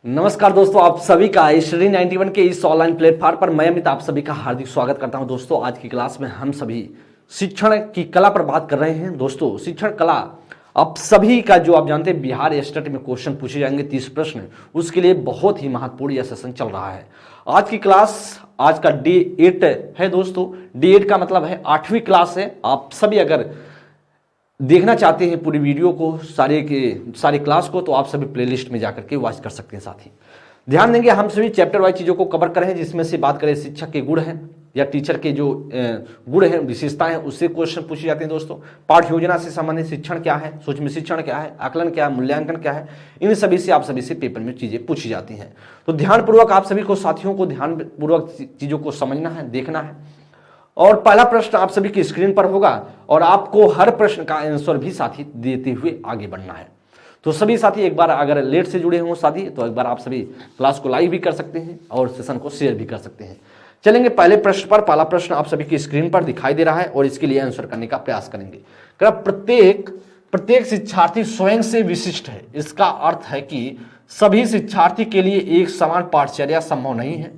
नमस्कार दोस्तों, आप सभी का स्टडी 91 के इस ऑनलाइन प्लेटफॉर्म पर मैं अमित आप सभी का हार्दिक स्वागत करता हूं। दोस्तों, आज की क्लास में हम सभी शिक्षण की कला पर बात कर रहे हैं। दोस्तों, शिक्षण कला आप सभी का जो आप जानते हैं बिहार स्टेट में क्वेश्चन पूछे जाएंगे 30 प्रश्न, उसके लिए बहुत ही महत्वपूर्ण यह सेशन चल रहा है। आज की क्लास आज का D8 है। दोस्तों, D8 का मतलब है 8वीं क्लास है। आप सभी अगर देखना चाहते हैं पूरी वीडियो को, सारे क्लास को, तो आप सभी प्लेलिस्ट में जाकर के वॉच कर सकते हैं। साथ ही ध्यान देंगे, हम सभी चैप्टर वाइज चीज़ों को कवर करें, जिसमें से बात करें शिक्षक के गुण हैं या टीचर के जो गुण हैं, विशेषताएं हैं, उससे क्वेश्चन पूछे जाते हैं। दोस्तों, पाठ योजना से संबंधित शिक्षण क्या है, सूक्ष्म शिक्षण क्या है, आकलन क्या है, मूल्यांकन क्या है, इन सभी से आप सभी से पेपर में चीज़ें पूछी जाती हैं। तो ध्यानपूर्वक आप सभी को, साथियों को ध्यानपूर्वक चीज़ों को समझना है, देखना है। और पहला प्रश्न आप सभी की स्क्रीन पर होगा और आपको हर प्रश्न का आंसर भी साथी देते हुए आगे बढ़ना है। तो सभी साथी एक बार अगर लेट से जुड़े हों साथी, तो एक बार आप सभी क्लास को लाइव भी कर सकते हैं और सेशन को शेयर भी कर सकते हैं। चलेंगे पहले प्रश्न पर। पहला प्रश्न आप सभी की स्क्रीन पर दिखाई दे रहा है और इसके लिए आंसर करने का प्रयास करेंगे। प्रत्येक शिक्षार्थी स्वयं से विशिष्ट है। इसका अर्थ है कि सभी शिक्षार्थी के लिए एक समान पाठचर्या संभव नहीं है।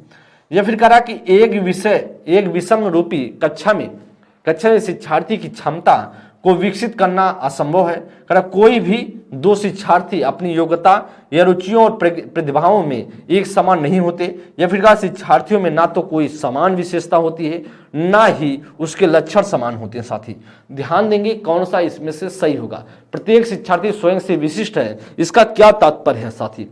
या फिर कहा कि एक विषम रूपी कक्षा में शिक्षार्थी की क्षमता को विकसित करना असंभव है। कहा कोई भी दो शिक्षार्थी अपनी योग्यता या रुचियों और प्रतिभाओं में एक समान नहीं होते। या फिर कहा शिक्षार्थियों में ना तो कोई समान विशेषता होती है, ना ही उसके लक्षण समान होते हैं। साथी ध्यान देंगे कौन सा इसमें से सही होगा। प्रत्येक शिक्षार्थी स्वयं से विशिष्ट है, इसका क्या तात्पर्य है साथी,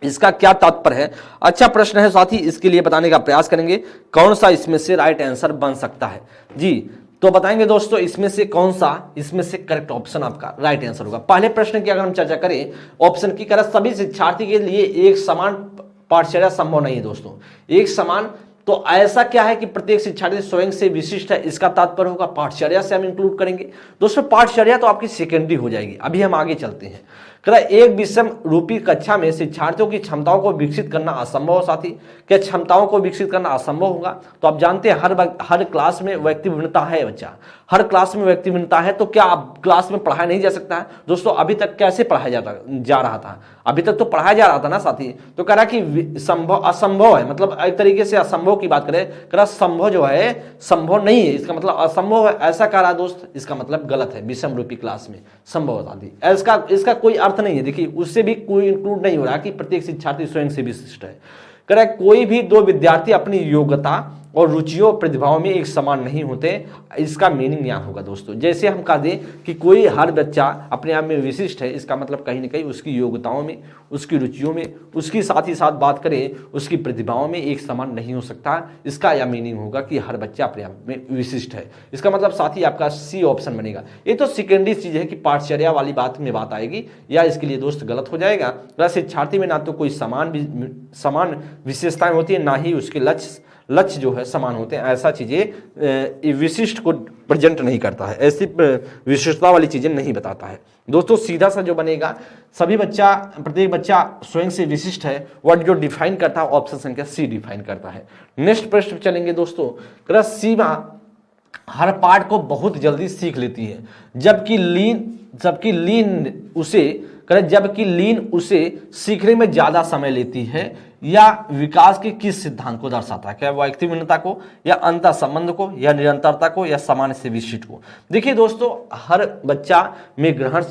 इसका क्या तात्पर्य है? अच्छा प्रश्न है साथी, इसके लिए बताने का प्रयास करेंगे कौन सा इसमें से राइट आंसर बन सकता है जी। तो बताएंगे दोस्तों, इसमें से कौन सा इसमें से करेक्ट ऑप्शन आपका राइट आंसर होगा। पहले प्रश्न की अगर हम चर्चा करें, ऑप्शन की करें सभी शिक्षार्थी के लिए एक समान पाठचर्या संभव नहीं है। दोस्तों, एक समान, तो ऐसा क्या है कि प्रत्येक शिक्षार्थी स्वयं से विशिष्ट है, इसका तात्पर्य होगा पाठचर्या से हम इंक्लूड करेंगे। दोस्तों, पाठचर्या तो आपकी सेकेंडरी हो जाएगी, अभी हम आगे चलते हैं। एक विषम रूपी कक्षा में शिक्षार्थियों की क्षमताओं को विकसित करना असंभव। साथी, क्या क्षमताओं को विकसित करना असंभव होगा? तो आप जानते हैं हर क्लास में व्यक्ति भिन्नता है। बच्चा, हर क्लास में व्यक्ति भिन्नता है, तो क्या आप क्लास में पढ़ाया नहीं जा सकता है? दोस्तों, अभी तक कैसे पढ़ाया जा रहा था? अभी तक तो पढ़ाया जा रहा था ना साथी। तो कह रहा कि संभव असंभव है, मतलब एक तरीके से असंभव की बात करें, कह रहा संभव जो है संभव नहीं है, इसका मतलब असंभव है, ऐसा कह रहा दोस्त, इसका मतलब गलत है। विषम रूपी क्लास में संभव साथी, इसका कोई अर्थ नहीं है। देखिए, उससे भी कोई इंक्लूड नहीं हो रहा कि प्रत्येक शिक्षार्थी स्वयं से विशिष्ट है। कह रहा है कोई भी दो विद्यार्थी अपनी योग्यता और रुचियों प्रतिभाओं में एक समान नहीं होते, इसका मीनिंग यहाँ होगा। दोस्तों, जैसे हम कह दें कि कोई हर बच्चा अपने आप में विशिष्ट है, इसका मतलब कहीं ना कहीं उसकी योग्यताओं में, उसकी रुचियों में, उसकी साथ ही साथ बात करें उसकी प्रतिभाओं में एक समान नहीं हो सकता। इसका यह मीनिंग होगा कि हर बच्चा अपने आप में विशिष्ट है। इसका मतलब साथ ही आपका सी ऑप्शन बनेगा। ये तो सेकेंडरी चीज है कि पाठचर्या वाली बात में बात आएगी, या इसके लिए दोस्त गलत हो जाएगा। शिक्षार्थी में ना तो कोई समान विशेषताएं होती है, ना ही उसके लक्ष्य जो है समान होते हैं। ऐसा चीजें विशिष्ट को प्रेजेंट नहीं करता है, ऐसी विशिष्टता वाली चीजें नहीं बताता है। दोस्तों, सीधा सा जो बनेगा, प्रत्येक बच्चा स्वयं से विशिष्ट है, वर्ड जो डिफाइन करता है ऑप्शन संख्या सी डिफाइन करता है। नेक्स्ट प्रश्न चलेंगे दोस्तों। सीमा हर पाठ को बहुत जल्दी सीख लेती है, जबकि लीन उसे सीखने में ज्यादा समय लेती है। या विकास के किस सिद्धांत को दर्शाता है? क्या व्यक्ति भिन्नता को, या अंतर संबंध को, या निरंतरता को, या सामान्य से विशिष्ट को? देखिए दोस्तों, हर बच्चा में ग्रहण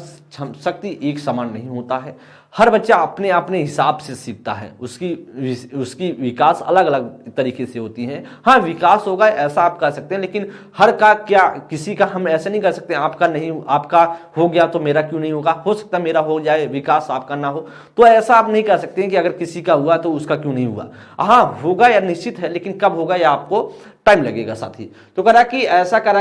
शक्ति एक समान नहीं होता है। हर बच्चा अपने हिसाब से सीखता है, उसकी विकास अलग अलग तरीके से होती है। हाँ, विकास होगा ऐसा आप कह सकते हैं, लेकिन हर का क्या, किसी का हम ऐसे नहीं कर सकते आपका हो गया तो मेरा क्यों नहीं होगा। हो सकता मेरा हो जाए, विकास आपका ना हो, तो ऐसा आप नहीं कह सकते हैं कि अगर किसी का हुआ तो उसका क्यों नहीं हुआ। हाँ, होगा या निश्चित है, लेकिन कब होगा या आपको टाइम लगेगा साथी। तो करा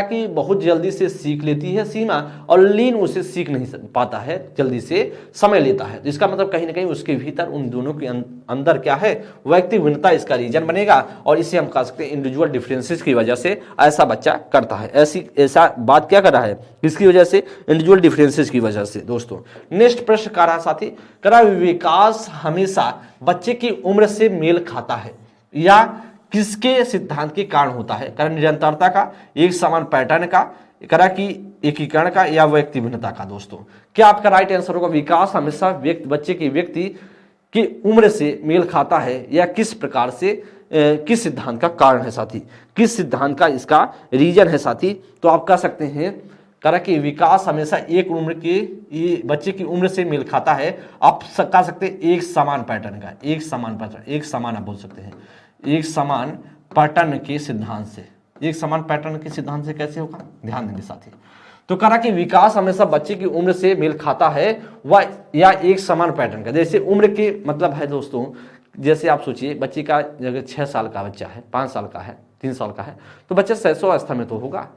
कि बहुत जल्दी से सीख लेती है सीमा, और लीन उसे सीख नहीं पाता है, जल्दी से समय लेता है। तो इसका मतलब कहीं ना कहीं उसके भीतर उन दोनों के अंदर क्या है, व्यक्ति भिन्नता इसका रीजन बनेगा। और इसे हम कह सकते हैं इंडिविजुअल डिफरेंसेस की वजह से ऐसा बच्चा करता है। ऐसा बात क्या कर रहा है, किसकी वजह से? इंडिविजुअल डिफरेंसेस की वजह से। दोस्तों, नेक्स्ट प्रश्न कर रहा साथी, विकास हमेशा बच्चे की उम्र से मेल खाता है या किसके सिद्धांत के कारण होता है? कारण निरंतरता का, एक समान पैटर्न का, करा कि एकीकरण का, या व्यक्ति भिन्नता का? दोस्तों, क्या आपका राइट आंसर होगा? विकास हमेशा बच्चे की व्यक्ति की उम्र से मेल खाता है या किस प्रकार से किस सिद्धांत का कारण है साथी, किस सिद्धांत का इसका रीजन है साथी। तो आप कह सकते हैं कह कि विकास हमेशा एक उम्र के बच्चे की उम्र से मेल खाता है। आप कह सकते हैं एक समान पैटर्न का, एक समान पैटर्न, एक समान आप बोल सकते हैं एक समान पैटर्न के सिद्धांत से। एक समान पैटर्न के सिद्धांत से कैसे होगा, ध्यान देंगे साथी। तो कह रहा कि विकास हमेशा बच्चे की उम्र से मेल खाता है वह या एक समान पैटर्न का। जैसे उम्र के मतलब है दोस्तों, जैसे आप सोचिए बच्चे का अगर 6 साल का बच्चा है, 5 साल का है, 3 साल का है, तो बच्चा शैशवावस्था में तो होगा।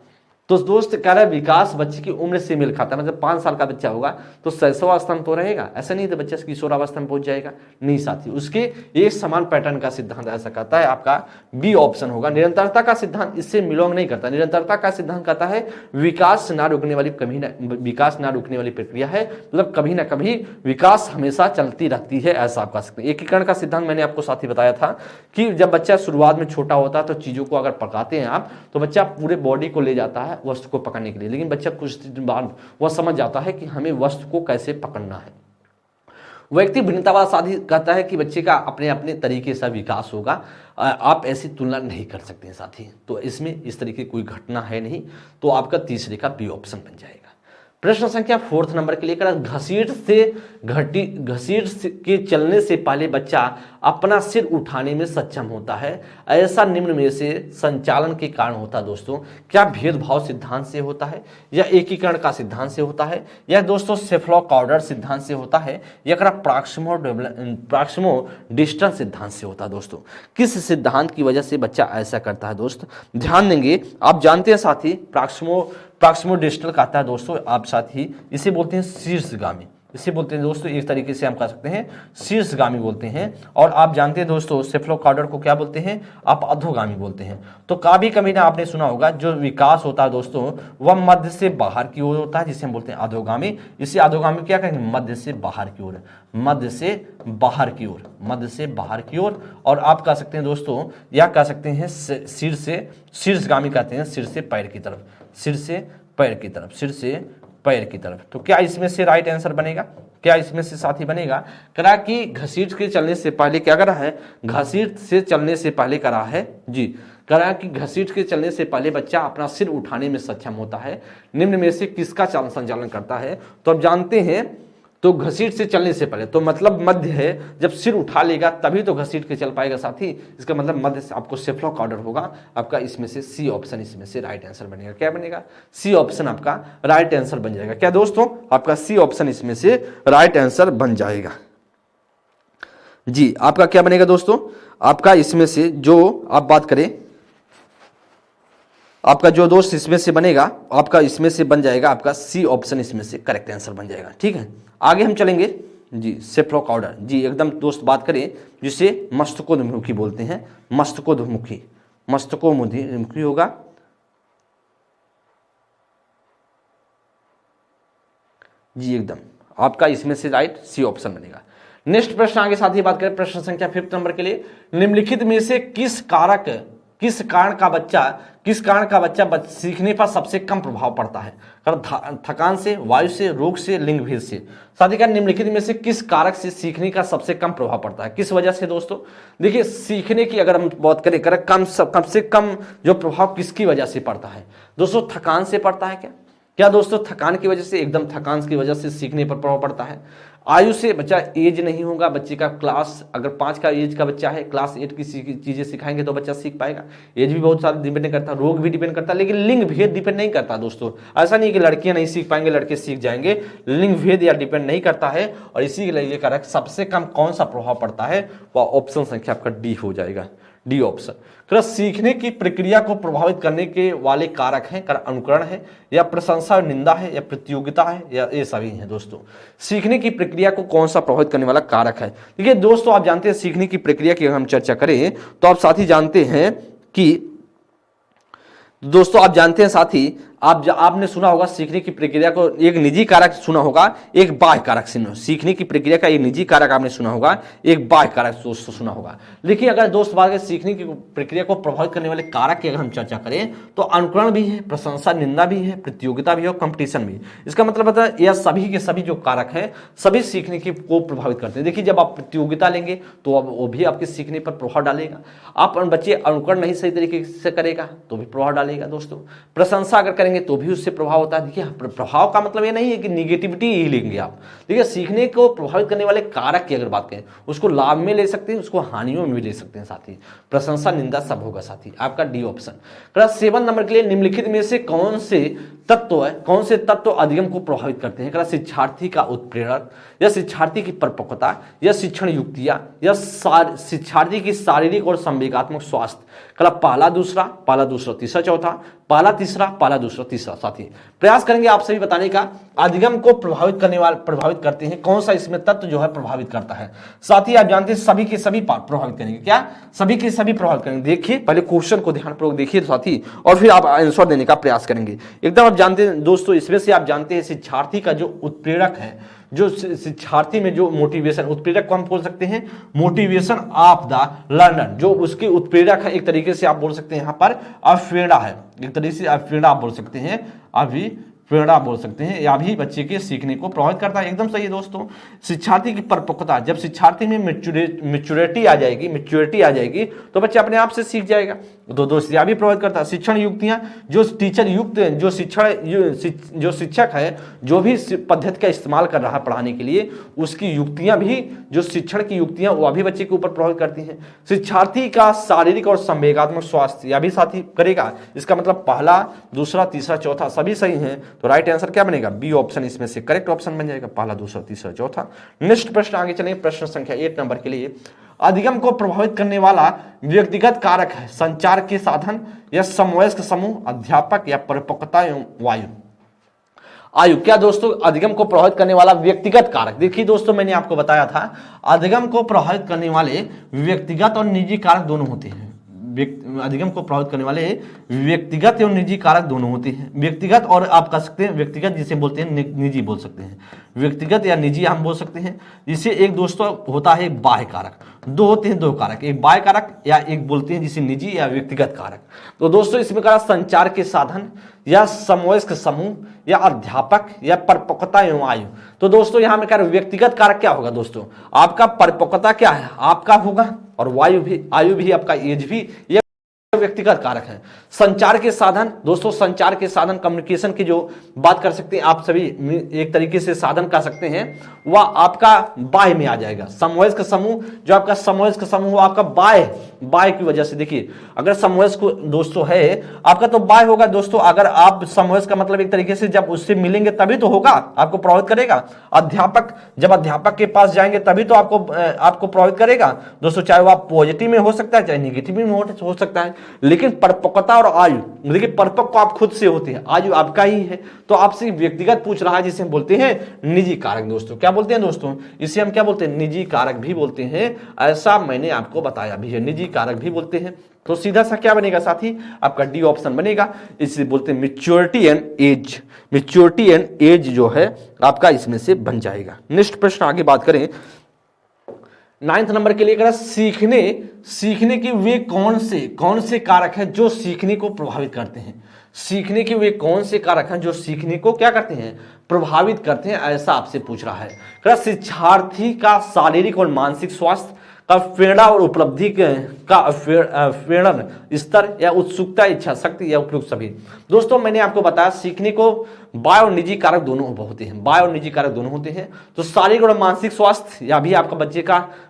तो दोस्त कह रहा है विकास बच्चे की उम्र से मेल खाता है, मतलब 5 साल का बच्चा होगा तो शैशवावस्था में तो रहेगा, ऐसा नहीं तो बच्चा किशोरावस्था में पहुंच जाएगा, नहीं साथी। उसके एक समान पैटर्न का सिद्धांत ऐसा कहता है, आपका बी ऑप्शन होगा। निरंतरता का सिद्धांत इससे बिलोंग नहीं करता। निरंतरता का सिद्धांत कहता है विकास ना रुकने वाली विकास ना रुकने वाली प्रक्रिया है, मतलब कभी ना कभी विकास हमेशा चलती रहती है, ऐसा आप कह सकते हैं। एकीकरण का सिद्धांत मैंने आपको साथी बताया था कि जब बच्चा शुरुआत में छोटा होता है तो चीजों को अगर पकाते हैं आप तो बच्चा पूरे बॉडी को ले जाता है वस्तु को पकड़ने के लिए, लेकिन बच्चा कुछ दिन बाद वह समझ जाता है कि हमें वस्तु को कैसे पकड़ना है। व्यक्ति भिन्नतावाद साथी कहता है कि बच्चे का अपने अपने तरीके से विकास होगा, आप ऐसी तुलना नहीं कर सकते हैं साथी। तो इसमें इस तरीके की कोई घटना है नहीं, तो आपका तीसरे का बी ऑप्शन बन जाएगा। प्रश्न संख्या 4 नंबर के लिए घसीट के चलने से पहले बच्चा अपना सिर उठाने में सक्षम होता है, ऐसा निम्न में से संचालन के कारण होता है। दोस्तों क्या भेदभाव सिद्धांत से होता है, या एकीकरण का सिद्धांत से होता है, या दोस्तों सेफ्लोकॉर्डर सिद्धांत से होता है, या प्रॉक्सिमो डिस्टेंस सिद्धांत से होता है। दोस्तों किस सिद्धांत की वजह से बच्चा ऐसा करता है, दोस्त ध्यान देंगे। आप जानते हैं साथी प्रॉक्सिमो डिस्टल कहता है दोस्तों, आप साथी इसे बोलते हैं शीर्षगामी, इसे बोलते हैं दोस्तों एक तरीके से हम कह सकते हैं शीर्षगामी बोलते हैं। और आप जानते हैं दोस्तों सेफ्लोकॉर्डर को क्या बोलते हैं, आप अधोगामी बोलते हैं। तो कभी कभी ना आपने सुना होगा जो विकास होता है दोस्तों वह मध्य से बाहर की ओर होता है, जिसे हम बोलते हैं अधोगामी। इसे अधोगामी क्या कहेंगे, मध्य से बाहर की ओर, मध्य से बाहर की ओर, मध्य से बाहर की ओर। और आप कह सकते हैं दोस्तों या कह सकते हैं सिर से, शीर्षगामी कहते हैं सिर से पैर की तरफ, सिर से पैर की तरफ, सिर से पैर की तरफ। तो क्या इसमें से राइट आंसर बनेगा, क्या इसमें से साथी बनेगा। करा कि घसीट के चलने से पहले क्या करा है, घसीट से चलने से पहले करा है जी, करा कि घसीट के चलने से पहले बच्चा अपना सिर उठाने में सक्षम होता है, निम्न में से किसका संचालन करता है। तो अब जानते हैं तो घसीट से चलने से पहले तो मतलब मध्य है, जब सिर उठा लेगा तभी तो घसीट के चल पाएगा साथी, इसका मतलब मध्य से आपको सेफ्लोकॉर्डर होगा। आपका इसमें से सी ऑप्शन इसमें से राइट आंसर बनेगा। क्या बनेगा, सी ऑप्शन आपका राइट आंसर बन जाएगा। क्या दोस्तों, आपका सी ऑप्शन इसमें से राइट आंसर बन जाएगा जी। आपका क्या बनेगा दोस्तों, आपका इसमें से जो आप बात करें, आपका जो दोस्त इसमें से बनेगा, आपका इसमें से बन जाएगा आपका सी ऑप्शन इसमें से करेक्ट आंसर बन जाएगा। ठीक है, आगे हम चलेंगे जी। सेफ्लोकॉर्डर जी एकदम दोस्त बात करें जिसे मस्तकोन्मुखी बोलते हैं, मस्तकोन्मुखी, मस्तकोन्मुखी होगा जी एकदम, आपका इसमें से राइट सी ऑप्शन बनेगा। नेक्स्ट प्रश्न आगे साथ ही बात करें प्रश्न संख्या 5 नंबर के लिए, निम्नलिखित में से किस कारण का बच्चा सीखने पर सबसे कम प्रभाव पड़ता है। थकान से, वायु से, रोग से, लिंग भेद से। साथी का निम्नलिखित में से किस कारक से सीखने का सबसे कम प्रभाव पड़ता है, किस वजह से। दोस्तों देखिए सीखने की अगर हम बात करें कम से कम जो प्रभाव किसकी वजह से पड़ता है दोस्तों, थकान से पड़ता है। क्या दोस्तों थकान की वजह से, एकदम थकान की वजह से सीखने पर प्रभाव पड़ता है। आयु से, बच्चा एज नहीं होगा बच्चे का, क्लास अगर 5 का एज का बच्चा है, क्लास 8 की चीजें सिखाएंगे तो बच्चा सीख पाएगा। एज भी बहुत सारा डिपेंड करता है, रोग भी डिपेंड करता है, लेकिन लिंग भेद डिपेंड नहीं करता दोस्तों। ऐसा नहीं कि लड़कियां नहीं सीख पाएंगे लड़के सीख जाएंगे, लिंग भेद या डिपेंड नहीं करता है। और इसी के लिए कारक सबसे कम कौन सा प्रभाव पड़ता है, वह ऑप्शन संख्या आपका डी हो जाएगा, डी ऑप्शन। सीखने की प्रक्रिया को प्रभावित करने के वाले कारक हैं, अनुकरण है या प्रशंसा और निंदा है या प्रतियोगिता है या ये सभी हैं। दोस्तों सीखने की प्रक्रिया को कौन सा प्रभावित करने वाला कारक है। देखिए दोस्तों आप जानते हैं सीखने की प्रक्रिया की हम चर्चा करें तो आप साथ ही जानते हैं कि दोस्तों आप जानते हैं साथी आपने सुना होगा सीखने की प्रक्रिया को एक निजी कारक सुना होगा, एक बाह्य कारक सीखने की प्रक्रिया का एक निजी कारक आपने सुना होगा, एक बाह्य कारक दोस्तों सुना होगा। लेकिन अगर दोस्त बात करें सीखने की प्रक्रिया को प्रभावित करने वाले कारक की अगर हम चर्चा करें तो अनुकरण भी है, प्रशंसा निंदा भी है, प्रतियोगिता भी है और कंपटीशन भी। इसका मतलब होता है यह सभी के सभी जो कारक हैं सभी सीखने की को प्रभावित करते हैं। देखिए जब आप प्रतियोगिता लेंगे तो अब वो भी आपके सीखने पर प्रभाव डालेगा। आप बच्चे अनुकरण नहीं सही तरीके से करेगा तो भी प्रभाव डालेगा दोस्तों। प्रशंसा अगर करेंगे तो भी उससे प्रभाव होता है। देखिए प्रभाव का मतलब ये नहीं है कि निगेटिविटी ही लेंगे आप। देखिए सीखने को प्रभावित करने वाले कारक की अगर बात करें उसको लाभ में ले सकते हैं, उसको हानियों में भी ले सकते हैं साथी। प्रशंसा निंदा सब होगा साथी, आपका डी ऑप्शन। क्लास 7 नंबर के लिए निम्नलिखित में से कौन से तत्व अधिगम को प्रभावित करते हैं? शिक्षार्थी का उत्प्रेरक या शिक्षार्थी की परिपक्वता या शिक्षण युक्तियां या शिक्षार्थी की शारीरिक और संवेगात्मक स्वास्थ्य। पहला दूसरा तीसरा चौथा, पहला दूसरा तीसरा साथी। प्रयास करेंगे आप सभी बताने का अधिगम को प्रभावित करते हैं कौन सा इसमें तत्व जो है प्रभावित करता है। साथी आप जानते हैं सभी के सभी प्रभावित करेंगे। क्या सभी के सभी प्रभावित करेंगे? देखिए पहले क्वेश्चन को ध्यानपूर्वक देखिए साथी और फिर आप आंसर देने का प्रयास करेंगे। एकदम आप जानते हैं दोस्तों, इसमें से आप जानते हैं शिक्षार्थी का जो उत्प्रेरक है, जो शिक्षार्थी में जो मोटिवेशन, उत्प्रेरक को हम बोल सकते हैं मोटिवेशन ऑफ द लर्नर, जो उसके उत्प्रेरक है एक तरीके से आप बोल सकते हैं यहाँ पर अप्रेरणा है, एक तरीके से अप्रेरणा आप बोल सकते हैं, अभी प्रेरणा बोल सकते हैं, या भी बच्चे के सीखने को प्रभावित करता है। एकदम सही है दोस्तों। शिक्षार्थी की परिपक्वता, जब शिक्षार्थी में मैच्योरिटी आ जाएगी तो बच्चा अपने आप से सीख जाएगा। तो दोस्त यह भी प्रभावित करता है। शिक्षण युक्तियां, जो टीचर युक्त जो शिक्षक है जो भी पद्धति का इस्तेमाल कर रहा है पढ़ाने के लिए, उसकी युक्तियां भी, जो शिक्षण की युक्तियां वह भी बच्चे के ऊपर प्रभावित करती हैं। शिक्षार्थी का शारीरिक और संवेगात्मक स्वास्थ्य, यह भी साथी करेगा। इसका मतलब पहला दूसरा तीसरा चौथा सभी सही हैं, तो राइट आंसर क्या बनेगा? बी ऑप्शन इसमें से करेक्ट ऑप्शन बन जाएगा, पहला दूसरा तीसरा चौथा। नेक्स्ट प्रश्न आगे चलेंगे, प्रश्न संख्या 8 नंबर के लिए। अधिगम को प्रभावित करने वाला व्यक्तिगत कारक है संचार के साधन या समवयस्क समूह, अध्यापक या परिपक्वता एवं आयु। क्या दोस्तों अधिगम को प्रभावित करने वाला व्यक्तिगत कारक? देखिए दोस्तों मैंने आपको बताया था अधिगम को प्रभावित करने वाले व्यक्तिगत और निजी कारक दोनों होते हैं। अधिगम को प्रभावित करने वाले व्यक्तिगत एवं निजी कारक दोनों होते हैं। व्यक्तिगत और आप कह सकते हैं व्यक्तिगत जिसे बोलते हैं निजी बोल सकते हैं, व्यक्तिगत या निजी हम बोल सकते हैं। जिसे एक दोस्तों होता है बाह्य कारक, दो होते हैं दो कारक, एक बाह्य कारक या एक बोलते हैं जिसे निजी या व्यक्तिगत कारक। तो दोस्तों इसमें कहा संचार के साधन या समवयस्क समूह या अध्यापक या परिपक्वता एवं आयु। तो दोस्तों यहां में कह रहे व्यक्तिगत कारक क्या होगा दोस्तों? आपका परिपक्वता क्या है आपका होगा, और आयु भी आपका एज भी, ये व्यक्तिगत कारक है। संचार के साधन, दोस्तों संचार के साधन कम्युनिकेशन की जो बात कर सकते हैं आप सभी, एक तरीके से साधन कर सकते हैं, वह आपका बाह्य में आ जाएगा। समवयस्क समूह, जो आपका समवयस्क समूह आपका बाह्य की वजह से, देखिए अगर समवयस्क दोस्तों है आपका तो बाह्य होगा दोस्तों। अगर आप समवयस्क का मतलब एक तरीके से जब उससे मिलेंगे तभी तो होगा, आपको प्रभावित करेगा। अध्यापक, जब अध्यापक के पास जाएंगे तभी तो आपको प्रभावित करेगा दोस्तों, चाहे वो आप पॉजिटिव में हो सकता है चाहे निगेटिव में हो सकता है। लेकिन परिपक्वता और आयु, देखिए परिपक्व आप खुद से होते हैं, आयु आपका ही है, तो आपसे व्यक्तिगत पूछ रहा है जिसे हम बोलते हैं निजी कारक दोस्तों। क्या बोलते हैं दोस्तों? इसे हम क्या बोलते हैं? निजी कारक भी बोलते हैं, ऐसा मैंने आपको बताया भी है, निजी कारक भी बोलते हैं। तो सीधा सा क्या बनेगा साथी? आपका डी ऑप्शन बनेगा। इसे बोलते हैं मैच्योरिटी एंड एज जो है आपका इसमें से बन जाएगा। नेक्स्ट प्रश्न आगे बात करें 9th नंबर के लिए, सीखने के वे कौन से कारक हैं जो सीखने को प्रभावित करते हैं? सीखने के वे कौन से कारक हैं जो सीखने को क्या करते हैं? प्रभावित करते हैं, ऐसा आपसे पूछ रहा है। शिक्षार्थी का शारीरिक और मानसिक स्वास्थ्य का प्रेरणा और उपलब्धि का प्रेरण स्तर या उत्सुकता, इच्छा शक्ति या उपयुक्त सभी। दोस्तों मैंने आपको बताया सीखने को बाह्य और निजी कारक दोनों होते हैं। तो शारीरिक और मानसिक स्वास्थ्य या भी आपका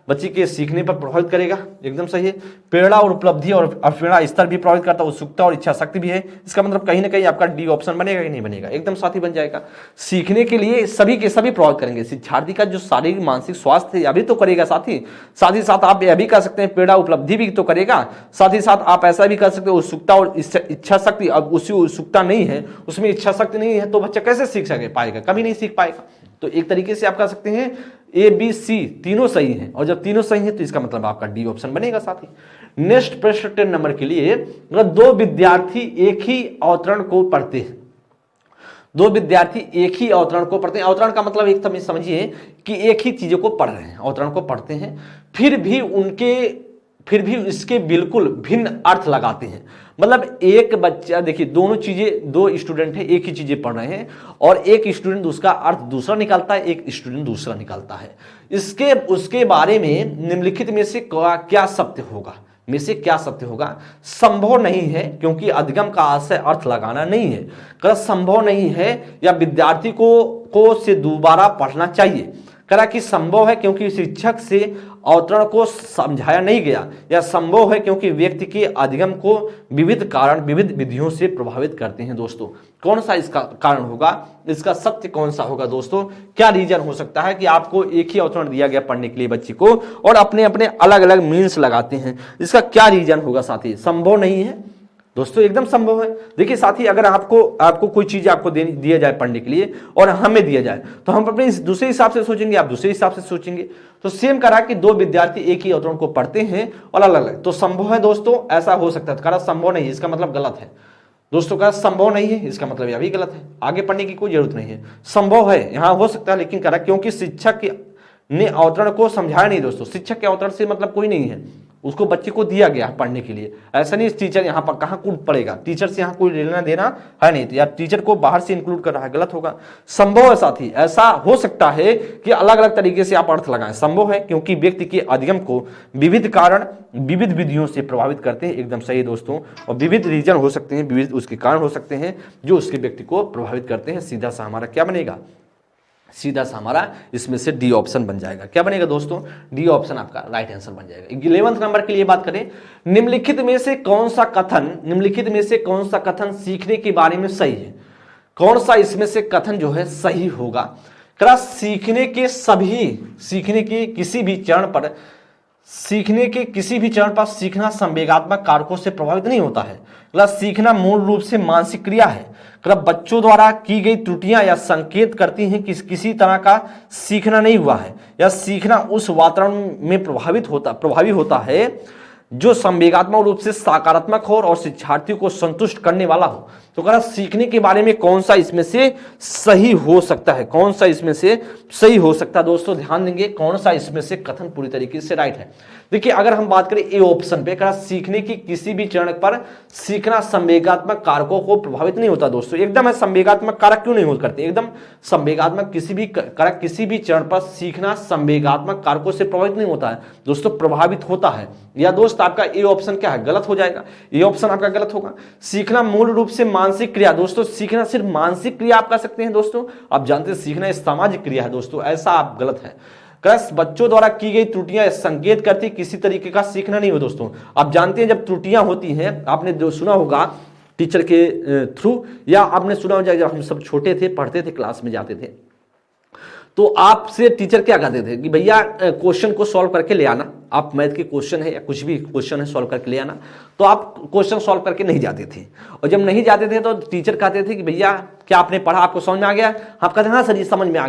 बच्चे के सीखने पर प्रभावित करेगा, एकदम सही है। प्रेरणा और उपलब्धि और प्रेरणा स्तर भी प्रभावित करता है, उत्सुकता और इच्छा शक्ति भी है। इसका मतलब कहीं ना कहीं आपका डी ऑप्शन बनेगा कि नहीं बनेगा? एकदम साथी बन जाएगा। सीखने के लिए सभी के सभी प्रभावित करेंगे। शिक्षार्थी का जो शारीरिक मानसिक स्वास्थ्य या भी तो करेगा साथ ही साथ आप यह भी कर सकते हैं प्रेरणा उपलब्धि भी तो करेगा, साथ ही साथ आप ऐसा भी कर सकते हैं उत्सुकता और इच्छा शक्ति। अब उसी उत्सुकता नहीं है, उसमें इच्छा शक्ति नहीं है, तो बच्चा कैसे सीख पाएगा? कभी नहीं सीख पाएगा। तो एक तरीके से आप कह सकते हैं ए बी सी तीनों सही हैं, और जब तीनों सही हैं तो इसका मतलब आपका डी ऑप्शन बनेगा साथी। नेक्स्ट प्रश्न 10 नंबर के लिए, दो विद्यार्थी एक ही अवतरण को पढ़ते हैं, दो विद्यार्थी एक ही अवतरण को पढ़ते हैं, अवतरण का मतलब एक तो समझिए कि एक ही चीजों को पढ़ रहे हैं, अवतरण को पढ़ते हैं, फिर भी इसके बिल्कुल भिन्न अर्थ लगाते हैं। मतलब एक बच्चा, देखिए दोनों चीजें, दो स्टूडेंट है एक ही चीजें पढ़ रहे हैं और एक स्टूडेंट उसका अर्थ दूसरा निकालता है, एक स्टूडेंट दूसरा निकालता है। उसके बारे में निम्नलिखित में से क्या सत्य होगा, में से क्या सत्य होगा? संभव नहीं है, क्योंकि अधिगम का आशय अर्थ लगाना नहीं है। कह संभव नहीं है या विद्यार्थी को से दोबारा पढ़ना चाहिए। कह कि संभव है क्योंकि शिक्षक से अवतरण को समझाया नहीं गया, या संभव है क्योंकि व्यक्ति के अधिगम को विविध कारण विविध विधियों से प्रभावित करते हैं। दोस्तों कौन सा इसका कारण होगा, इसका सत्य कौन सा होगा? दोस्तों क्या रीजन हो सकता है कि आपको एक ही अवतरण दिया गया पढ़ने के लिए बच्चे को और अपने अपने अलग अलग मीन्स लगाते हैं, इसका क्या रीजन होगा साथी? संभव नहीं है दोस्तों, एकदम संभव है। देखिए साथी, अगर आपको कोई चीज आपको दिया जाए पढ़ने के लिए और हमें दिया जाए तो हम अपने दूसरे हिसाब से सोचेंगे, आप दूसरे हिसाब से सोचेंगे। तो सेम करा कि दो विद्यार्थी एक ही अवतरण को पढ़ते हैं और अलग अलग, तो संभव है दोस्तों, ऐसा हो सकता है। करा संभव नहीं, इसका मतलब गलत है दोस्तों। का संभव नहीं है, इसका मतलब यह भी गलत है, आगे पढ़ने की कोई जरूरत नहीं है। संभव है यहां हो सकता है, लेकिन करा क्योंकि शिक्षक ने अवतरण को समझाया नहीं। दोस्तों शिक्षक के अवतरण से मतलब कोई नहीं है, उसको बच्चे को दिया गया पढ़ने के लिए। ऐसा नहीं टीचर यहाँ पर कहाँ कूद पड़ेगा, टीचर से यहाँ कोई लेना देना है नहीं, तो यार टीचर को बाहर से इंक्लूड कर रहा है, गलत होगा। संभव है साथी, ऐसा हो सकता है कि अलग अलग तरीके से आप अर्थ लगाएं। संभव है क्योंकि व्यक्ति के अधिगम को विविध कारण विविध विधियों से प्रभावित करते हैं, एकदम सही दोस्तों। और विविध रीजन हो सकते हैं, विविध उसके कारण हो सकते हैं जो उसके व्यक्ति को प्रभावित करते हैं। सीधा सा हमारा क्या बनेगा? सीधा सा हमारा इसमें से डी ऑप्शन बन जाएगा। क्या बनेगा दोस्तों? डी ऑप्शन आपका राइट आंसर बन जाएगा। 11वें नंबर के लिए बात करें, निम्नलिखित में से कौन सा कथन सीखने के बारे में सही है? कौन सा इसमें से कथन जो है सही होगा? क्या सीखने के किसी भी चरण पर सीखना संवेगात्मक कारकों से प्रभावित नहीं होता है। सीखना मूल रूप से मानसिक क्रिया है। बच्चों द्वारा की गई त्रुटियां या संकेत करती हैं कि किसी तरह का सीखना नहीं हुआ है, या सीखना उस वातावरण में प्रभावी होता है जो संवेगात्मक रूप से सकारात्मक हो और शिक्षार्थियों को संतुष्ट करने वाला हो। तो कह रहा सीखने के बारे में कौन सा इसमें से सही हो सकता है? कौन सा इसमें से सही हो सकता है दोस्तों? ध्यान देंगे कौन सा इसमें से कथन पूरी तरीके से राइट है। देखिए अगर हम बात करें ए ऑप्शन पे, कह सीखने की किसी भी चरण पर सीखना संवेगात्मक कारकों को प्रभावित नहीं होता। दोस्तों एकदम है, संवेगात्मक कारक क्यों नहीं हो करते? एकदम संवेगात्मक किसी भी चरण पर सीखना संवेगात्मक कारकों से प्रभावित नहीं होता है दोस्तों, प्रभावित होता है। या दोस्त आपका ए ऑप्शन क्या है? गलत हो जाएगा, ए ऑप्शन आपका गलत होगा। सीखना मूल रूप से मानसिक क्रिया, दोस्तों सीखना सिर्फ मानसिक क्रिया आप कर सकते हैं दोस्तों, आप जानते हैं सीखना सामाजिक क्रिया है दोस्तों, ऐसा आप गलत है। बच्चों द्वारा की गई त्रुटियां संकेत करती किसी तरीके का सीखना नहीं हो। दोस्तों आप जानते हैं जब त्रुटियां होती हैं, आपने जो सुना होगा टीचर के थ्रू, या आपने सुना होगा जब हम सब छोटे थे, पढ़ते थे, क्लास में जाते थे, तो आपसे टीचर क्या कहते थे कि भैया क्वेश्चन को सॉल्व करके ले आना। आप मैथ के क्वेश्चन है या कुछ भी क्वेश्चन है सॉल्व करके ले आना, तो आप क्वेश्चन सॉल्व करके नहीं जाते थे। और जब नहीं जाते थे तो टीचर कहते थे कि भैया क्या आपने पढ़ा, आपको समझ में आ गया? आप कहते हैं हाँ सर ये समझ में आ